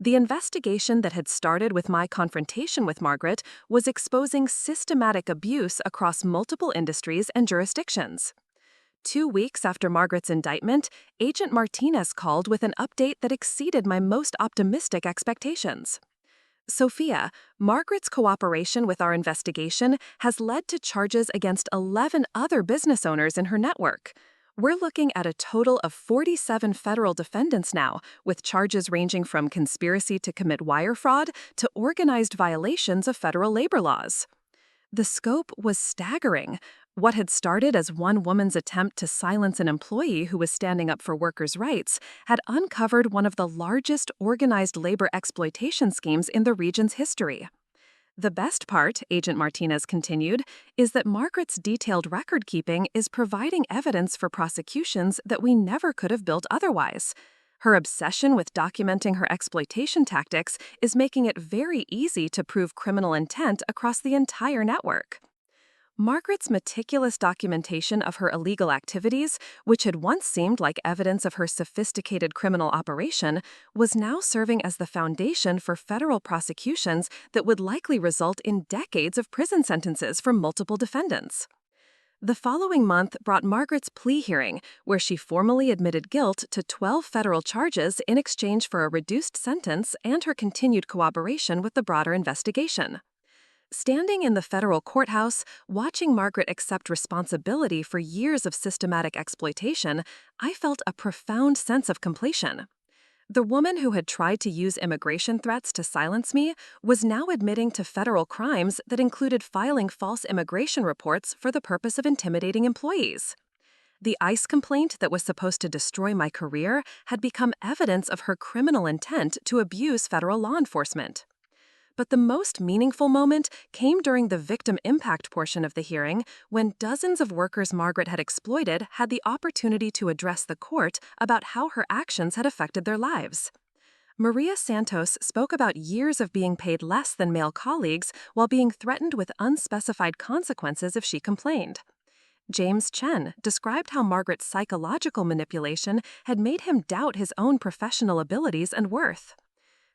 Speaker 1: The investigation that had started with my confrontation with Margaret was exposing systematic abuse across multiple industries and jurisdictions. 2 weeks after Margaret's indictment, Agent Martinez called with an update that exceeded my most optimistic expectations. Sophia, Margaret's cooperation with our investigation has led to charges against 11 other business owners in her network. We're looking at a total of 47 federal defendants now, with charges ranging from conspiracy to commit wire fraud to organized violations of federal labor laws. The scope was staggering. What had started as one woman's attempt to silence an employee who was standing up for workers' rights had uncovered one of the largest organized labor exploitation schemes in the region's history. The best part, Agent Martinez continued, is that Margaret's detailed record-keeping is providing evidence for prosecutions that we never could have built otherwise. Her obsession with documenting her exploitation tactics is making it very easy to prove criminal intent across the entire network. Margaret's meticulous documentation of her illegal activities, which had once seemed like evidence of her sophisticated criminal operation, was now serving as the foundation for federal prosecutions that would likely result in decades of prison sentences for multiple defendants. The following month brought Margaret's plea hearing, where she formally admitted guilt to 12 federal charges in exchange for a reduced sentence and her continued cooperation with the broader investigation. Standing in the federal courthouse, watching Margaret accept responsibility for years of systematic exploitation, I felt a profound sense of completion. The woman who had tried to use immigration threats to silence me was now admitting to federal crimes that included filing false immigration reports for the purpose of intimidating employees. The ICE complaint that was supposed to destroy my career had become evidence of her criminal intent to abuse federal law enforcement. But the most meaningful moment came during the victim impact portion of the hearing, when dozens of workers Margaret had exploited had the opportunity to address the court about how her actions had affected their lives. Maria Santos spoke about years of being paid less than male colleagues while being threatened with unspecified consequences if she complained. James Chen described how Margaret's psychological manipulation had made him doubt his own professional abilities and worth.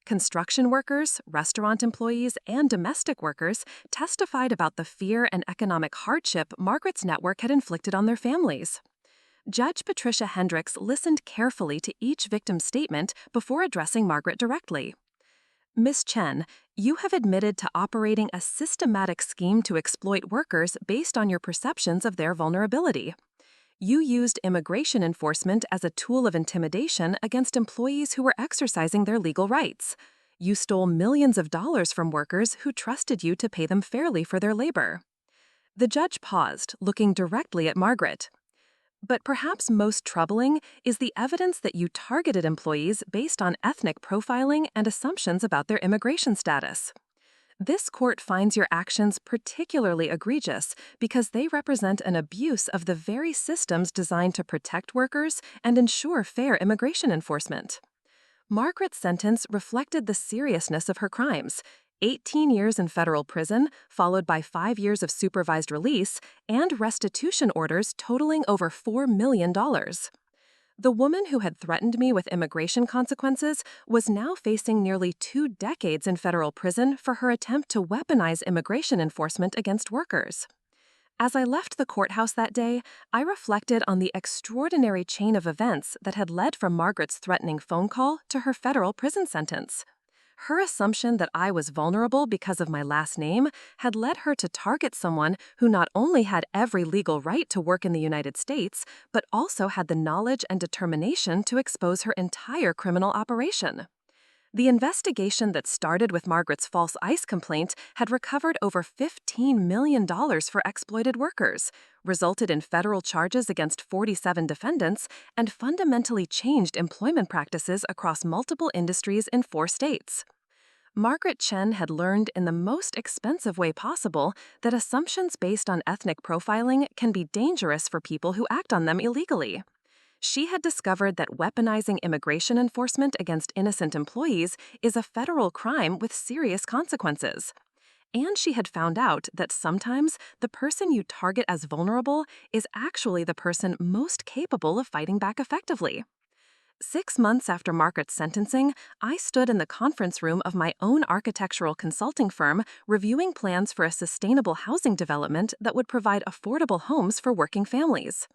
Speaker 1: Construction workers, restaurant employees, and domestic workers testified about the fear and economic hardship Margaret's network had inflicted on their families. Judge Patricia Hendricks listened carefully to each victim's statement before addressing Margaret directly. Ms. Chen, You have admitted to operating a systematic scheme to exploit workers based on your perceptions of their vulnerability. You used immigration enforcement as a tool of intimidation against employees who were exercising their legal rights. You stole millions of dollars from workers who trusted you to pay them fairly for their labor. The judge paused, looking directly at Margaret. But perhaps most troubling is the evidence that you targeted employees based on ethnic profiling and assumptions about their immigration status. This court finds your actions particularly egregious because they represent an abuse of the very systems designed to protect workers and ensure fair immigration enforcement. Margaret's sentence reflected the seriousness of her crimes: 18 years in federal prison, followed by 5 years of supervised release, and restitution orders totaling over $4 million. The woman who had threatened me with immigration consequences was now facing nearly 2 decades in federal prison for her attempt to weaponize immigration enforcement against workers. As I left the courthouse that day, I reflected on the extraordinary chain of events that had led from Margaret's threatening phone call to her federal prison sentence. Her assumption that I was vulnerable because of my last name had led her to target someone who not only had every legal right to work in the United States, but also had the knowledge and determination to expose her entire criminal operation. The investigation that started with Margaret's false ICE complaint had recovered over $15 million for exploited workers, resulted in federal charges against 47 defendants, and fundamentally changed employment practices across multiple industries in 4 states. Margaret Chen had learned in the most expensive way possible that assumptions based on ethnic profiling can be dangerous for people who act on them illegally. She had discovered that weaponizing immigration enforcement against innocent employees is a federal crime with serious consequences. And she had found out that sometimes the person you target as vulnerable is actually the person most capable of fighting back effectively. 6 months after Margaret's sentencing, I stood in the conference room of my own architectural consulting firm reviewing plans for a sustainable housing development that would provide affordable homes for working families.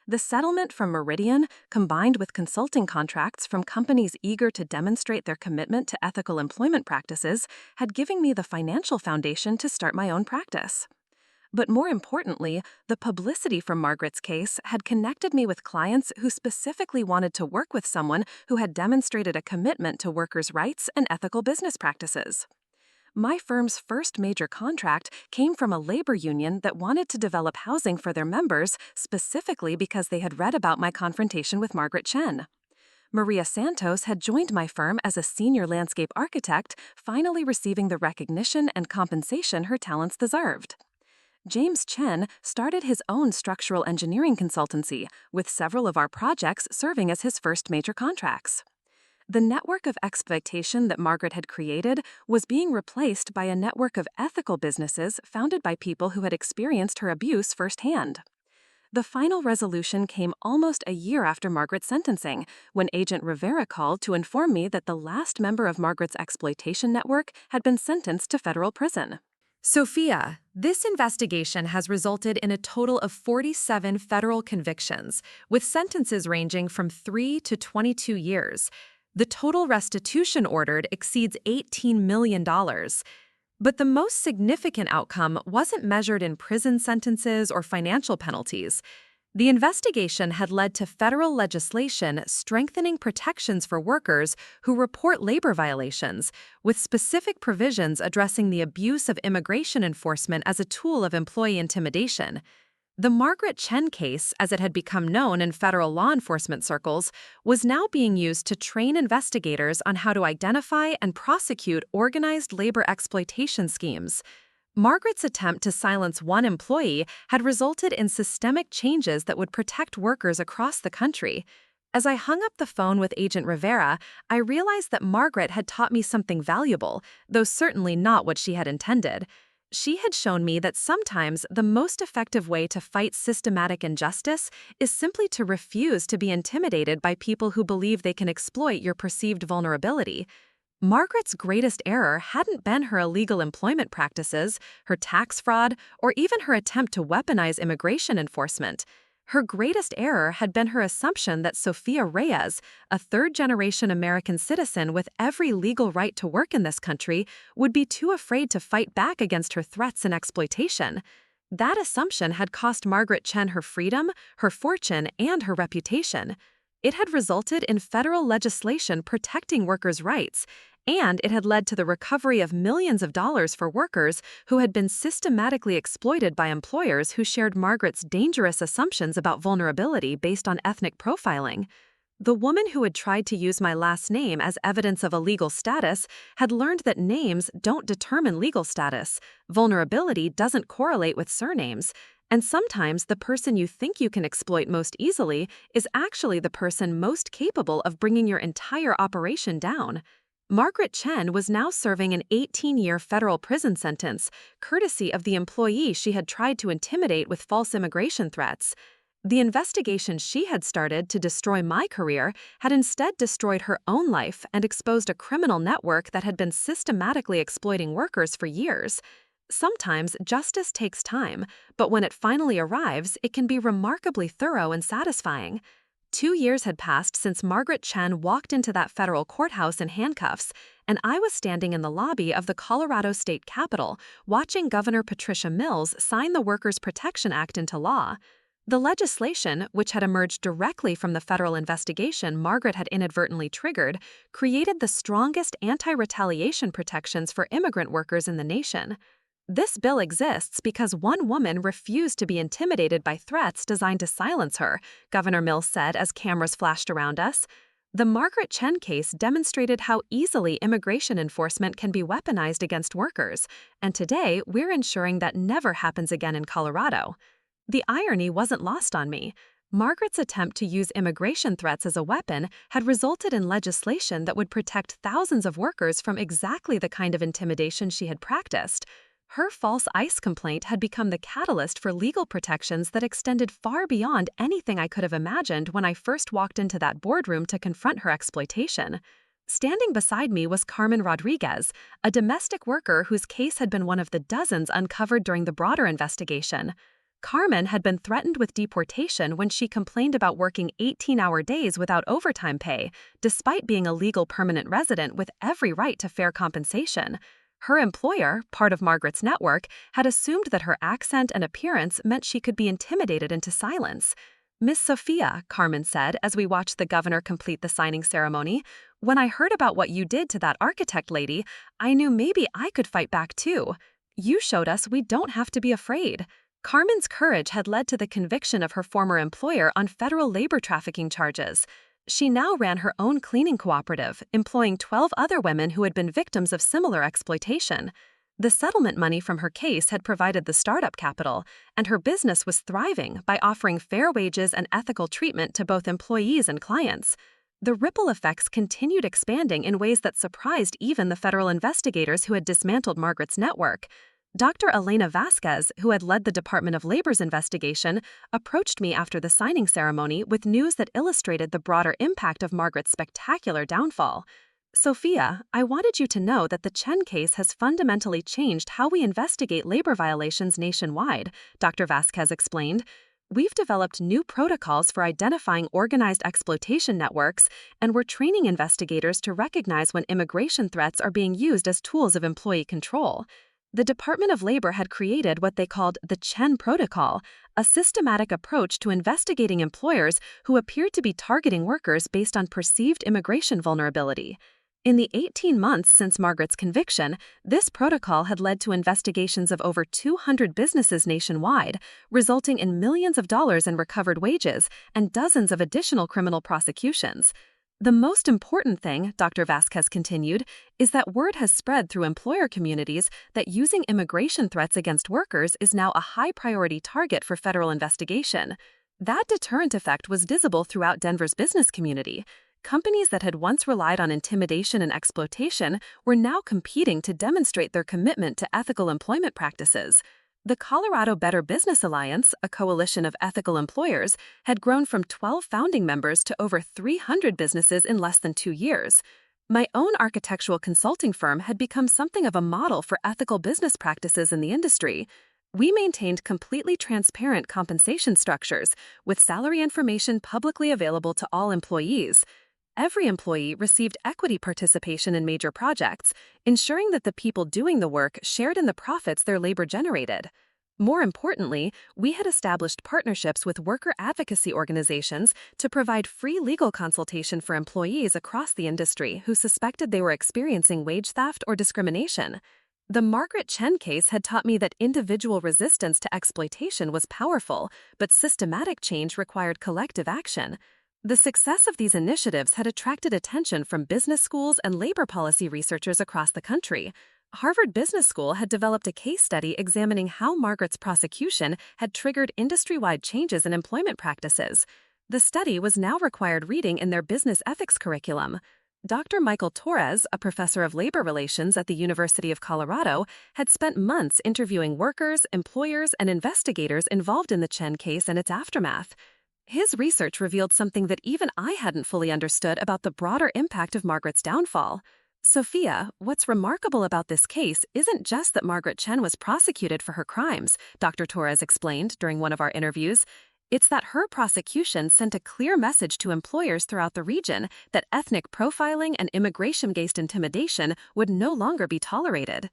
Speaker 1: The settlement from Meridian, combined with consulting contracts from companies eager to demonstrate their commitment to ethical employment practices, had given me the financial foundation to start my own practice. But more importantly, the publicity from Margaret's case had connected me with clients who specifically wanted to work with someone who had demonstrated a commitment to workers' rights and ethical business practices. My firm's first major contract came from a labor union that wanted to develop housing for their members specifically because they had read about my confrontation with Margaret Chen. Maria Santos had joined my firm as a senior landscape architect, finally receiving the recognition and compensation her talents deserved. James Chen started his own structural engineering consultancy, with several of our projects serving as his first major contracts. The network of exploitation that Margaret had created was being replaced by a network of ethical businesses founded by people who had experienced her abuse firsthand. The final resolution came almost a year after Margaret's sentencing, when Agent Rivera called to inform me that the last member of Margaret's exploitation network had been sentenced to federal prison.
Speaker 2: Sophia, this investigation has resulted in a total of 47 federal convictions, with sentences ranging from 3 to 22 years. The total restitution ordered exceeds $18 million. But the most significant outcome wasn't measured in prison sentences or financial penalties. The investigation had led to federal legislation strengthening protections for workers who report labor violations, with specific provisions addressing the abuse of immigration enforcement as a tool of employee intimidation. The Margaret Chen case, as it had become known in federal law enforcement circles, was now being used to train investigators on how to identify and prosecute organized labor exploitation schemes. Margaret's attempt to silence one employee had resulted in systemic changes that would protect workers across the country. As I hung up the phone with Agent Rivera, I realized that Margaret had taught me something valuable, though certainly not what she had intended. She had shown me that sometimes the most effective way to fight systematic injustice is simply to refuse to be intimidated by people who believe they can exploit your perceived vulnerability. Margaret's greatest error hadn't been her illegal employment practices, her tax fraud, or even her attempt to weaponize immigration enforcement. Her greatest error had been her assumption that Sofia Reyes, a third-generation American citizen with every legal right to work in this country, would be too afraid to fight back against her threats and exploitation. That assumption had cost Margaret Chen her freedom, her fortune, and her reputation. It had resulted in federal legislation protecting workers' rights, and it had led to the recovery of millions of dollars for workers who had been systematically exploited by employers who shared Margaret's dangerous assumptions about vulnerability based on ethnic profiling. The woman who had tried to use my last name as evidence of a legal status had learned that names don't determine legal status, vulnerability doesn't correlate with surnames, and sometimes the person you think you can exploit most easily is actually the person most capable of bringing your entire operation down. Margaret Chen was now serving an 18-year federal prison sentence, courtesy of the employee she had tried to intimidate with false immigration threats. The investigation she had started to destroy my career had instead destroyed her own life and exposed a criminal network that had been systematically exploiting workers for years. Sometimes justice takes time, but when it finally arrives, it can be remarkably thorough and satisfying. 2 years had passed since Margaret Chen walked into that federal courthouse in handcuffs, and I was standing in the lobby of the Colorado State Capitol watching Governor Patricia Mills sign the Workers' Protection Act into law. The legislation, which had emerged directly from the federal investigation Margaret had inadvertently triggered, created the strongest anti-retaliation protections for immigrant workers in the nation. This bill exists because one woman refused to be intimidated by threats designed to silence her, Governor Mills said as cameras flashed around us. The Margaret Chen case demonstrated how easily immigration enforcement can be weaponized against workers, and today we're ensuring that never happens again in Colorado. The irony wasn't lost on me. Margaret's attempt to use immigration threats as a weapon had resulted in legislation that would protect thousands of workers from exactly the kind of intimidation she had practiced. Her false ICE complaint had become the catalyst for legal protections that extended far beyond anything I could have imagined when I first walked into that boardroom to confront her exploitation. Standing beside me was Carmen Rodriguez, a domestic worker whose case had been one of the dozens uncovered during the broader investigation. Carmen had been threatened with deportation when she complained about working 18-hour days without overtime pay, despite being a legal permanent resident with every right to fair compensation. Her employer, part of Margaret's network, had assumed that her accent and appearance meant she could be intimidated into silence. "Miss Sophia," Carmen said as we watched the governor complete the signing ceremony, "when I heard about what you did to that architect lady, I knew maybe I could fight back too. You showed us we don't have to be afraid." Carmen's courage had led to the conviction of her former employer on federal labor trafficking charges. She now ran her own cleaning cooperative, employing 12 other women who had been victims of similar exploitation. The settlement money from her case had provided the startup capital, and her business was thriving by offering fair wages and ethical treatment to both employees and clients. The ripple effects continued expanding in ways that surprised even the federal investigators who had dismantled Margaret's network. Dr. Elena Vasquez, who had led the Department of Labor's investigation, approached me after the signing ceremony with news that illustrated the broader impact of Margaret's spectacular downfall. "Sophia, I wanted you to know that the Chen case has fundamentally changed how we investigate labor violations nationwide," Dr. Vasquez explained. "We've developed new protocols for identifying organized exploitation networks, and we're training investigators to recognize when immigration threats are being used as tools of employee control." The Department of Labor had created what they called the Chen Protocol, a systematic approach to investigating employers who appeared to be targeting workers based on perceived immigration vulnerability. In the 18 months since Margaret's conviction, this protocol had led to investigations of over 200 businesses nationwide, resulting in millions of dollars in recovered wages and dozens of additional criminal prosecutions. "The most important thing," Dr. Vasquez continued, "is that word has spread through employer communities that using immigration threats against workers is now a high-priority target for federal investigation. That deterrent effect was visible throughout Denver's business community. Companies that had once relied on intimidation and exploitation were now competing to demonstrate their commitment to ethical employment practices. The Colorado Better Business Alliance, a coalition of ethical employers, had grown from 12 founding members to over 300 businesses in less than 2 years. My own architectural consulting firm had become something of a model for ethical business practices in the industry.
Speaker 4: We maintained completely transparent compensation structures, with salary information publicly available to all employees. Every employee received equity participation in major projects, ensuring that the people doing the work shared in the profits their labor generated. More importantly, we had established partnerships with worker advocacy organizations to provide free legal consultation for employees across the industry who suspected they were experiencing wage theft or discrimination. The Margaret Chen case had taught me that individual resistance to exploitation was powerful, but systematic change required collective action. The success of these initiatives had attracted attention from business schools and labor policy researchers across the country. Harvard Business School had developed a case study examining how Margaret's prosecution had triggered industry-wide changes in employment practices. The study was now required reading in their business ethics curriculum. Dr. Michael Torres, a professor of labor relations at the University of Colorado, had spent months interviewing workers, employers, and investigators involved in the Chen case and its aftermath. His research revealed something that even I hadn't fully understood about the broader impact of Margaret's downfall. Sophia, what's remarkable about this case isn't just that Margaret Chen was prosecuted for her crimes, Dr. Torres explained during one of our interviews. It's that her prosecution sent a clear message to employers throughout the region that ethnic profiling and immigration-based intimidation would no longer be tolerated.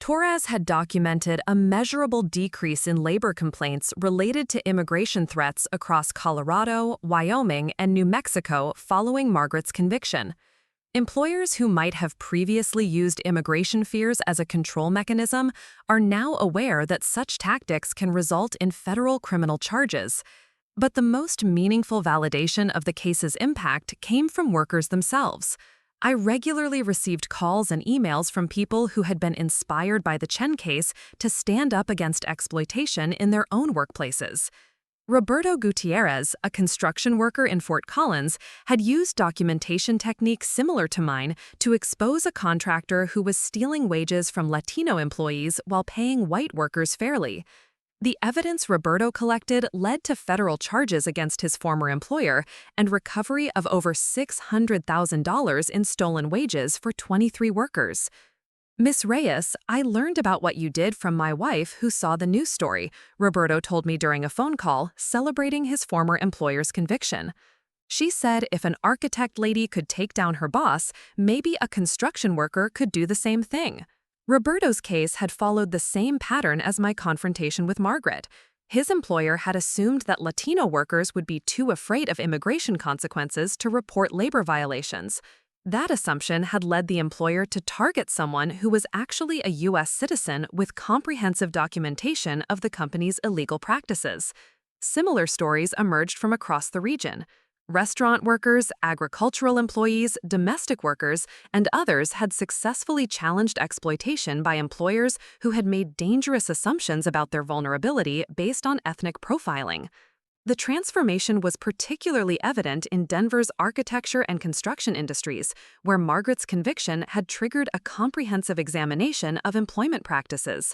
Speaker 2: Torres had documented a measurable decrease in labor complaints related to immigration threats across Colorado, Wyoming, and New Mexico following Margaret's conviction. Employers who might have previously used immigration fears as a control mechanism are now aware that such tactics can result in federal criminal charges. But the most meaningful validation of the case's impact came from workers themselves. I regularly received calls and emails from people who had been inspired by the Chen case to stand up against exploitation in their own workplaces. Roberto Gutierrez, a construction worker in Fort Collins, had used documentation techniques similar to mine to expose a contractor who was stealing wages from Latino employees while paying white workers fairly. The evidence Roberto collected led to federal charges against his former employer and recovery of over $600,000 in stolen wages for 23 workers. Miss Reyes, I learned about what you did from my wife who saw the news story, Roberto told me during a phone call celebrating his former employer's conviction. She said if an architect lady could take down her boss, maybe a construction worker could do the same thing. Roberto's case had followed the same pattern as my confrontation with Margaret. His employer had assumed that Latino workers would be too afraid of immigration consequences to report labor violations. That assumption had led the employer to target someone who was actually a U.S. citizen with comprehensive documentation of the company's illegal practices. Similar stories emerged from across the region. Restaurant workers, agricultural employees, domestic workers, and others had successfully challenged exploitation by employers who had made dangerous assumptions about their vulnerability based on ethnic profiling. The transformation was particularly evident in Denver's architecture and construction industries, where Margaret's conviction had triggered a comprehensive examination of employment practices.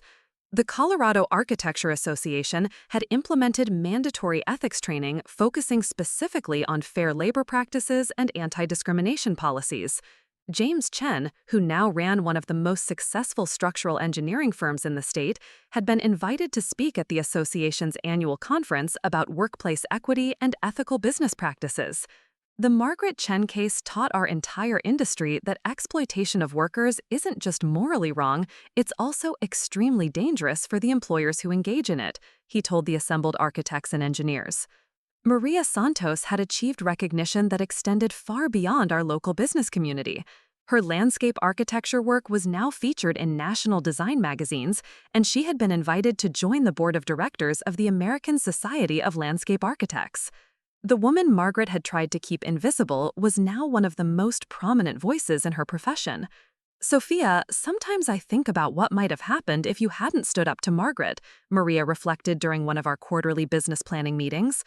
Speaker 2: The Colorado Architecture Association had implemented mandatory ethics training focusing specifically on fair labor practices and anti-discrimination policies. James Chen, who now ran one of the most successful structural engineering firms in the state, had been invited to speak at the association's annual conference about workplace equity and ethical business practices. The Margaret Chen case taught our entire industry that exploitation of workers isn't just morally wrong, it's also extremely dangerous for the employers who engage in it, he told the assembled architects and engineers. Maria Santos had achieved recognition that extended far beyond our local business community. Her landscape architecture work was now featured in national design magazines, and she had been invited to join the board of directors of the American Society of Landscape Architects. The woman Margaret had tried to keep invisible was now one of the most prominent voices in her profession. Sophia, sometimes I think about what might have happened if you hadn't stood up to Margaret, Maria reflected during one of our quarterly business planning meetings.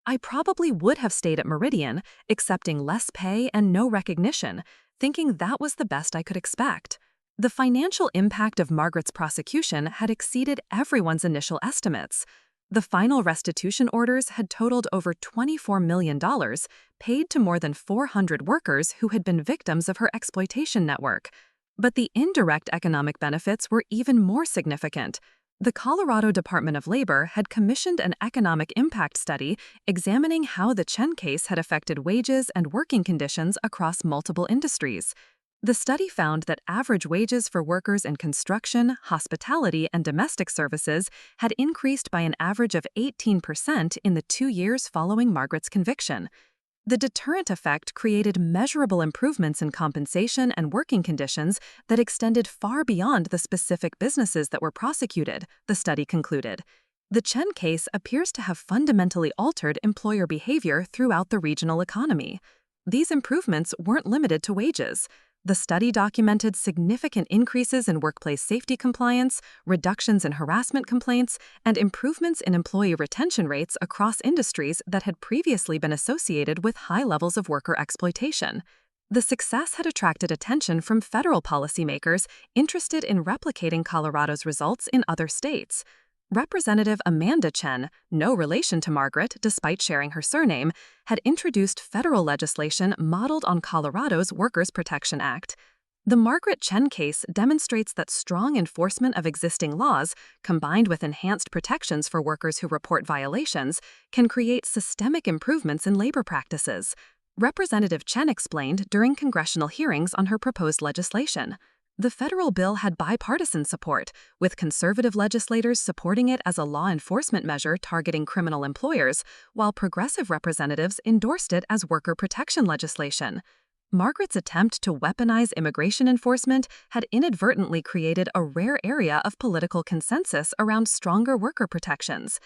Speaker 2: I probably would have stayed at Meridian, accepting less pay and no recognition, thinking that was the best I could expect. The financial impact of Margaret's prosecution had exceeded everyone's initial estimates. The final restitution orders had totaled over $24 million, paid to more than 400 workers who had been victims of her exploitation network. But the indirect economic benefits were even more significant.
Speaker 4: The Colorado Department of Labor had commissioned an economic impact study examining how the Chen case had affected wages and working conditions across multiple industries. The study found that average wages for workers in construction, hospitality, and domestic services had increased by an average of 18% in the 2 years following Margaret's conviction. The deterrent effect created measurable improvements in compensation and working conditions that extended far beyond the specific businesses that were prosecuted, the study concluded. The Chen case appears to have fundamentally altered employer behavior throughout the regional economy. These improvements weren't limited to wages. The study documented significant increases in workplace safety compliance, reductions in harassment complaints, and improvements in employee retention rates across industries that had previously been associated with high levels of worker exploitation. The success had attracted attention from federal policymakers interested in replicating Colorado's results in other states. Representative Amanda Chen, no relation to Margaret despite sharing her surname, had introduced federal legislation modeled on Colorado's Workers' Protection Act. The Margaret Chen case demonstrates that strong enforcement of existing laws, combined with enhanced protections for workers who report violations, can create systemic improvements in labor practices. Representative Chen explained during congressional hearings on her proposed legislation. The federal bill had bipartisan support, with conservative legislators supporting it as a law enforcement measure targeting criminal employers, while progressive representatives endorsed it as worker protection legislation. Margaret's attempt to weaponize immigration enforcement had inadvertently created a rare area of political consensus around stronger worker protections.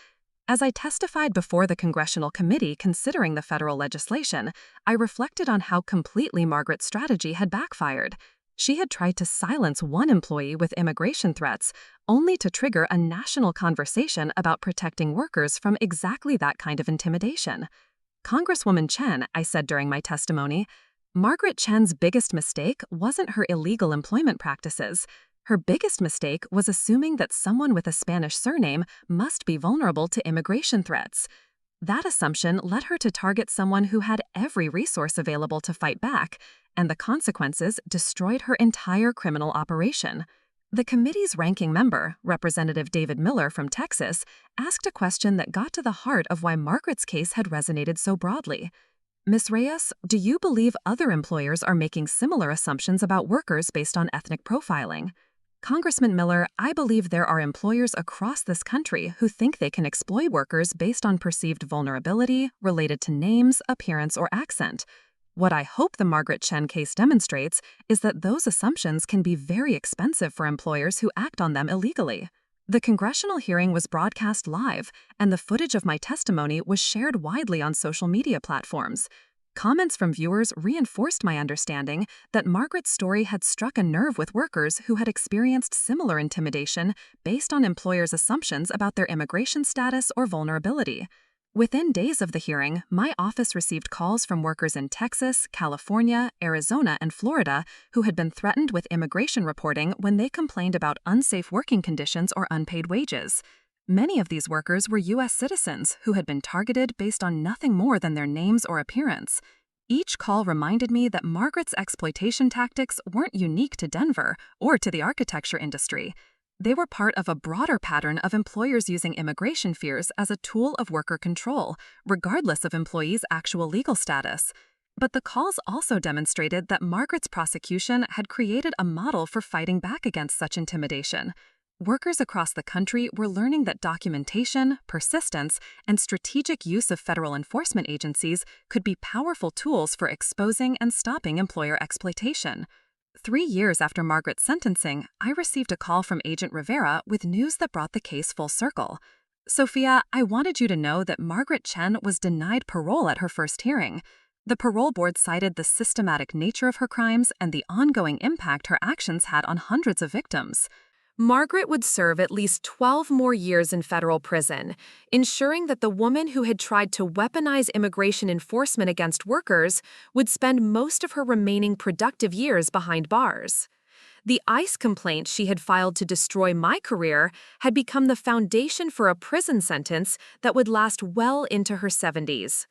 Speaker 4: As I testified before the congressional committee considering the federal legislation, I reflected on how completely Margaret's strategy had backfired. She had tried to silence one employee with immigration threats, only to trigger a national conversation about protecting workers from exactly that kind of intimidation. Congresswoman Chen, I said during my testimony, Margaret Chen's biggest mistake wasn't her illegal employment practices. Her biggest mistake was assuming that someone with a Spanish surname must be vulnerable to immigration threats. That assumption led her to target someone who had every resource available to fight back, and the consequences destroyed her entire criminal operation. The committee's ranking member, Representative David Miller from Texas, asked a question that got to the heart of why Margaret's case had resonated so broadly. Ms. Reyes, do you believe other employers are making similar assumptions about workers based on ethnic profiling? Congressman Miller, I believe there are employers across this country who think they can exploit workers based on perceived vulnerability related to names, appearance, or accent. What I hope the Margaret Chen case demonstrates is that those assumptions can be very expensive for employers who act on them illegally. The congressional hearing was broadcast live, and the footage of my testimony was shared widely on social media platforms. Comments from viewers reinforced my understanding that Margaret's story had struck a nerve with workers who had experienced similar intimidation based on employers' assumptions about their immigration status or vulnerability. Within days of the hearing, my office received calls from workers in Texas, California, Arizona, and Florida who had been threatened with immigration reporting when they complained about unsafe working conditions or unpaid wages. Many of these workers were U.S. citizens who had been targeted based on nothing more than their names or appearance. Each call reminded me that Margaret's exploitation tactics weren't unique to Denver or to the architecture industry. They were part of a broader pattern of employers using immigration fears as a tool of worker control, regardless of employees' actual legal status. But the calls also demonstrated that Margaret's prosecution had created a model for fighting back against such intimidation. Workers across the country were learning that documentation, persistence, and strategic use of federal enforcement agencies could be powerful tools for exposing and stopping employer exploitation. 3 years after Margaret's sentencing, I received a call from Agent Rivera with news that brought the case full circle. Sophia, I wanted you to know that Margaret Chen was denied parole at her first hearing. The parole board cited the systematic nature of her crimes and the ongoing impact her actions had on hundreds of victims.
Speaker 1: Margaret would serve at least 12 more years in federal prison, ensuring that the woman who had tried to weaponize immigration enforcement against workers would spend most of her remaining productive years behind bars. The ICE complaint she had filed to destroy my career had become the foundation for a prison sentence that would last well into her 70s.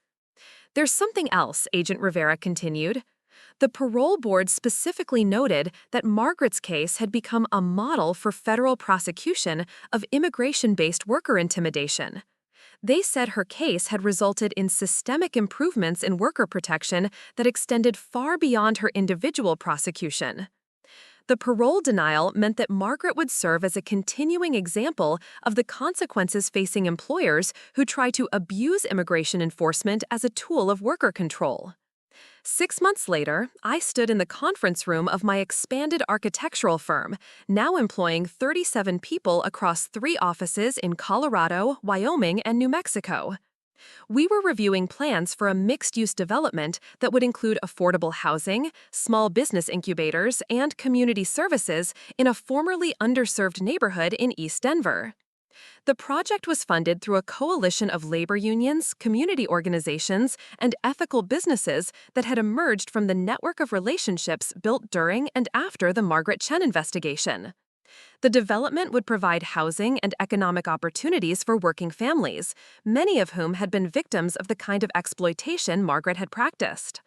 Speaker 1: There's something else, Agent Rivera continued. The parole board specifically noted that Margaret's case had become a model for federal prosecution of immigration-based worker intimidation. They said her case had resulted in systemic improvements in worker protection that extended far beyond her individual prosecution. The parole denial meant that Margaret would serve as a continuing example of the consequences facing employers who try to abuse immigration enforcement as a tool of worker control. 6 months later, I stood in the conference room of my expanded architectural firm, now employing 37 people across 3 offices in Colorado, Wyoming, and New Mexico. We were reviewing plans for a mixed-use development that would include affordable housing, small business incubators, and community services in a formerly underserved neighborhood in East Denver. The project was funded through a coalition of labor unions, community organizations, and ethical businesses that had emerged from the network of relationships built during and after the Margaret Chen investigation. The development would provide housing and economic opportunities for working families, many of whom had been victims of the kind of exploitation Margaret had practiced.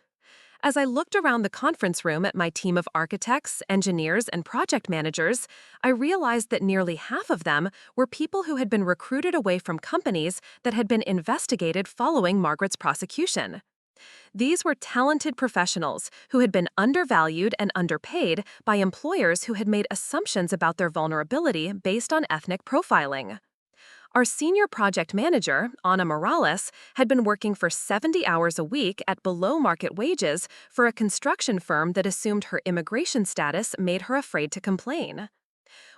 Speaker 1: As I looked around the conference room at my team of architects, engineers, and project managers, I realized that nearly half of them were people who had been recruited away from companies that had been investigated following Margaret's prosecution. These were talented professionals who had been undervalued and underpaid by employers who had made assumptions about their vulnerability based on ethnic profiling. Our senior project manager, Ana Morales, had been working for 70 hours a week at below-market wages for a construction firm that assumed her immigration status made her afraid to complain.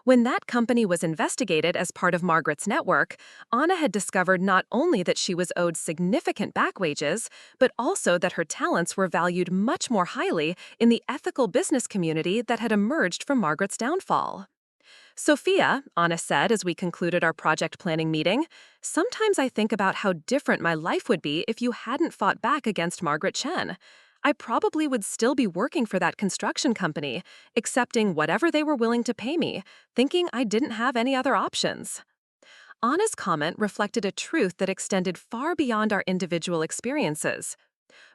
Speaker 1: When that company was investigated as part of Margaret's network, Ana had discovered not only that she was owed significant back wages, but also that her talents were valued much more highly in the ethical business community that had emerged from Margaret's downfall. Sophia, Ana said as we concluded our project planning meeting, sometimes I think about how different my life would be if you hadn't fought back against Margaret Chen. I probably would still be working for that construction company, accepting whatever they were willing to pay me, thinking I didn't have any other options. Ana's comment reflected a truth that extended far beyond our individual experiences.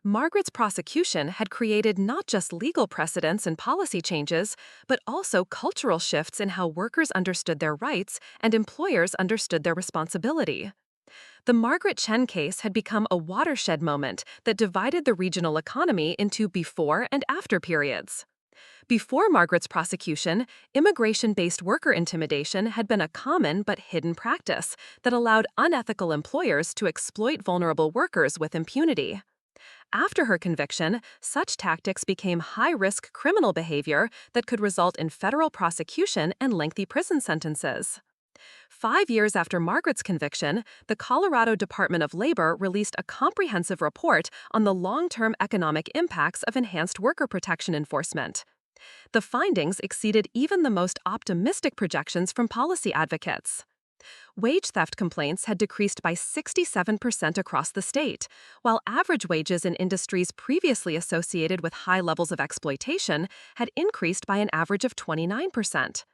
Speaker 1: Margaret's prosecution had created not just legal precedents and policy changes, but also cultural shifts in how workers understood their rights and employers understood their responsibility. The Margaret Chen case had become a watershed moment that divided the regional economy into before and after periods. Before Margaret's prosecution, immigration-based worker intimidation had been a common but hidden practice that allowed unethical employers to exploit vulnerable workers with impunity. After her conviction, such tactics became high-risk criminal behavior that could result in federal prosecution and lengthy prison sentences. 5 years after Margaret's conviction, the Colorado Department of Labor released a comprehensive report on the long-term economic impacts of enhanced worker protection enforcement. The findings exceeded even the most optimistic projections from policy advocates. Wage theft complaints had decreased by 67% across the state, while average wages in industries previously associated with high levels of exploitation had increased by an average of 29%.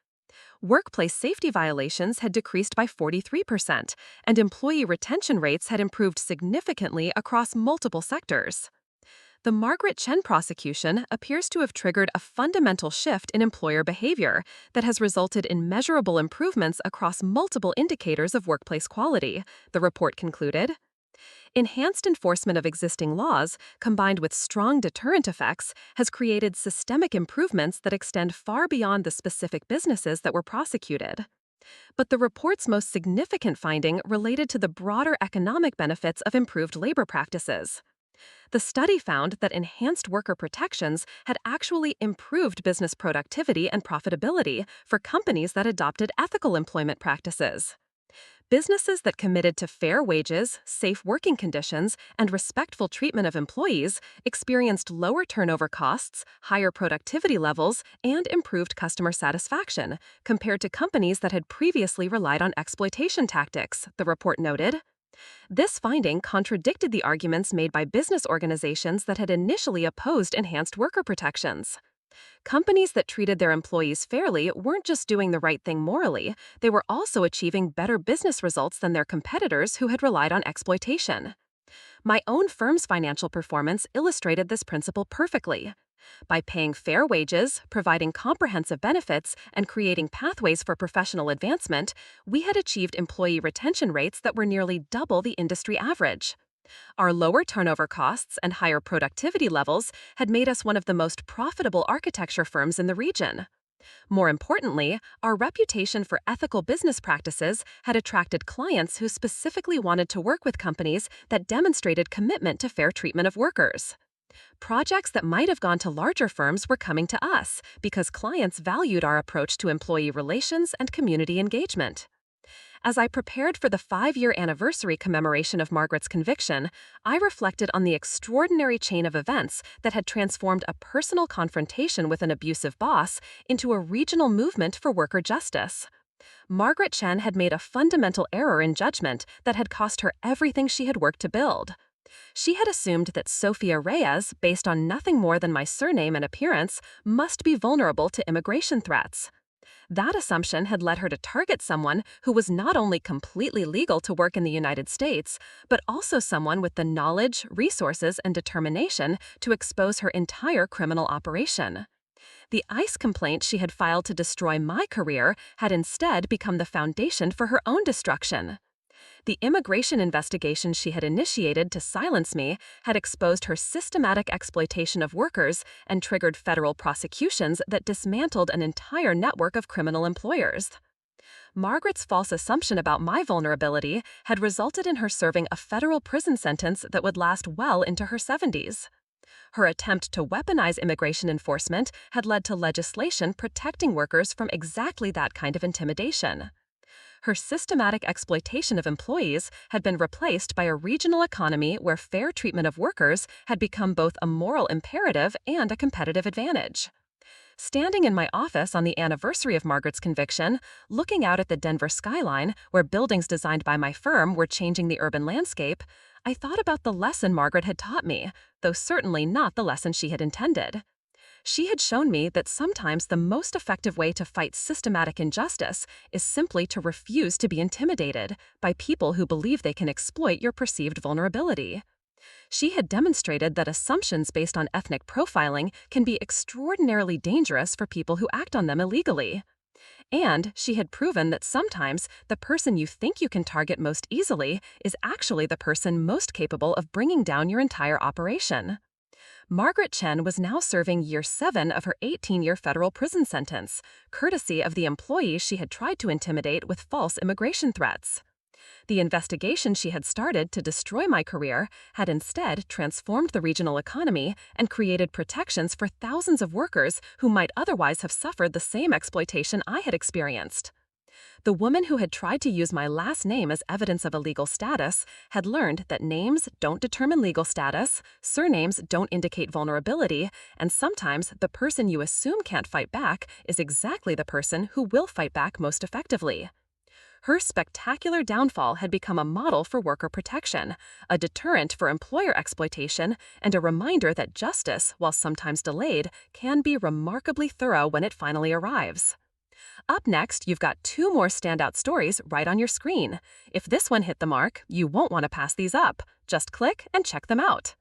Speaker 1: Workplace safety violations had decreased by 43%, and employee retention rates had improved significantly across multiple sectors. The Margaret Chen prosecution appears to have triggered a fundamental shift in employer behavior that has resulted in measurable improvements across multiple indicators of workplace quality, the report concluded. Enhanced enforcement of existing laws, combined with strong deterrent effects, has created systemic improvements that extend far beyond the specific businesses that were prosecuted. But the report's most significant finding related to the broader economic benefits of improved labor practices. The study found that enhanced worker protections had actually improved business productivity and profitability for companies that adopted ethical employment practices. Businesses that committed to fair wages, safe working conditions, and respectful treatment of employees experienced lower turnover costs, higher productivity levels, and improved customer satisfaction compared to companies that had previously relied on exploitation tactics, the report noted. This finding contradicted the arguments made by business organizations that had initially opposed enhanced worker protections. Companies that treated their employees fairly weren't just doing the right thing morally, they were also achieving better business results than their competitors who had relied on exploitation. My own firm's financial performance illustrated this principle perfectly.
Speaker 4: By paying fair wages, providing comprehensive benefits, and creating pathways for professional advancement, we had achieved employee retention rates that were nearly double the industry average. Our lower turnover costs and higher productivity levels had made us one of the most profitable architecture firms in the region. More importantly, our reputation for ethical business practices had attracted clients who specifically wanted to work with companies that demonstrated commitment to fair treatment of workers. Projects that might have gone to larger firms were coming to us because clients valued our approach to employee relations and community engagement. As I prepared for the 5-year anniversary commemoration of Margaret's conviction, I reflected on the extraordinary chain of events that had transformed a personal confrontation with an abusive boss into a regional movement for worker justice. Margaret Chen had made a fundamental error in judgment that had cost her everything she had worked to build. She had assumed that Sofia Reyes, based on nothing more than my surname and appearance, must be vulnerable to immigration threats. That assumption had led her to target someone who was not only completely legal to work in the United States, but also someone with the knowledge, resources, and determination to expose her entire criminal operation. The ICE complaint she had filed to destroy my career had instead become the foundation for her own destruction. The immigration investigation she had initiated to silence me had exposed her systematic exploitation of workers and triggered federal prosecutions that dismantled an entire network of criminal employers. Margaret's false assumption about my vulnerability had resulted in her serving a federal prison sentence that would last well into her 70s. Her attempt to weaponize immigration enforcement had led to legislation protecting workers from exactly that kind of intimidation. Her systematic exploitation of employees had been replaced by a regional economy where fair treatment of workers had become both a moral imperative and a competitive advantage. Standing in my office on the anniversary of Margaret's conviction, looking out at the Denver skyline, where buildings designed by my firm were changing the urban landscape, I thought about the lesson Margaret had taught me, though certainly not the lesson she had intended. She had shown me that sometimes the most effective way to fight systematic injustice is simply to refuse to be intimidated by people who believe they can exploit your perceived vulnerability. She had demonstrated that assumptions based on ethnic profiling can be extraordinarily dangerous for people who act on them illegally. And she had proven that sometimes the person you think you can target most easily is actually the person most capable of bringing down your entire operation. Margaret Chen was now serving year 7 of her 18-year federal prison sentence, courtesy of the employees she had tried to intimidate with false immigration threats. The investigation she had started to destroy my career had instead transformed the regional economy and created protections for thousands of workers who might otherwise have suffered the same exploitation I had experienced. The woman who had tried to use my last name as evidence of a legal status had learned that names don't determine legal status, surnames don't indicate vulnerability, and sometimes the person you assume can't fight back is exactly the person who will fight back most effectively. Her spectacular downfall had become a model for worker protection, a deterrent for employer exploitation, and a reminder that justice, while sometimes delayed, can be remarkably thorough when it finally arrives. Up next, you've got 2 more standout stories right on your screen. If this one hit the mark, you won't want to pass these up. Just click and check them out.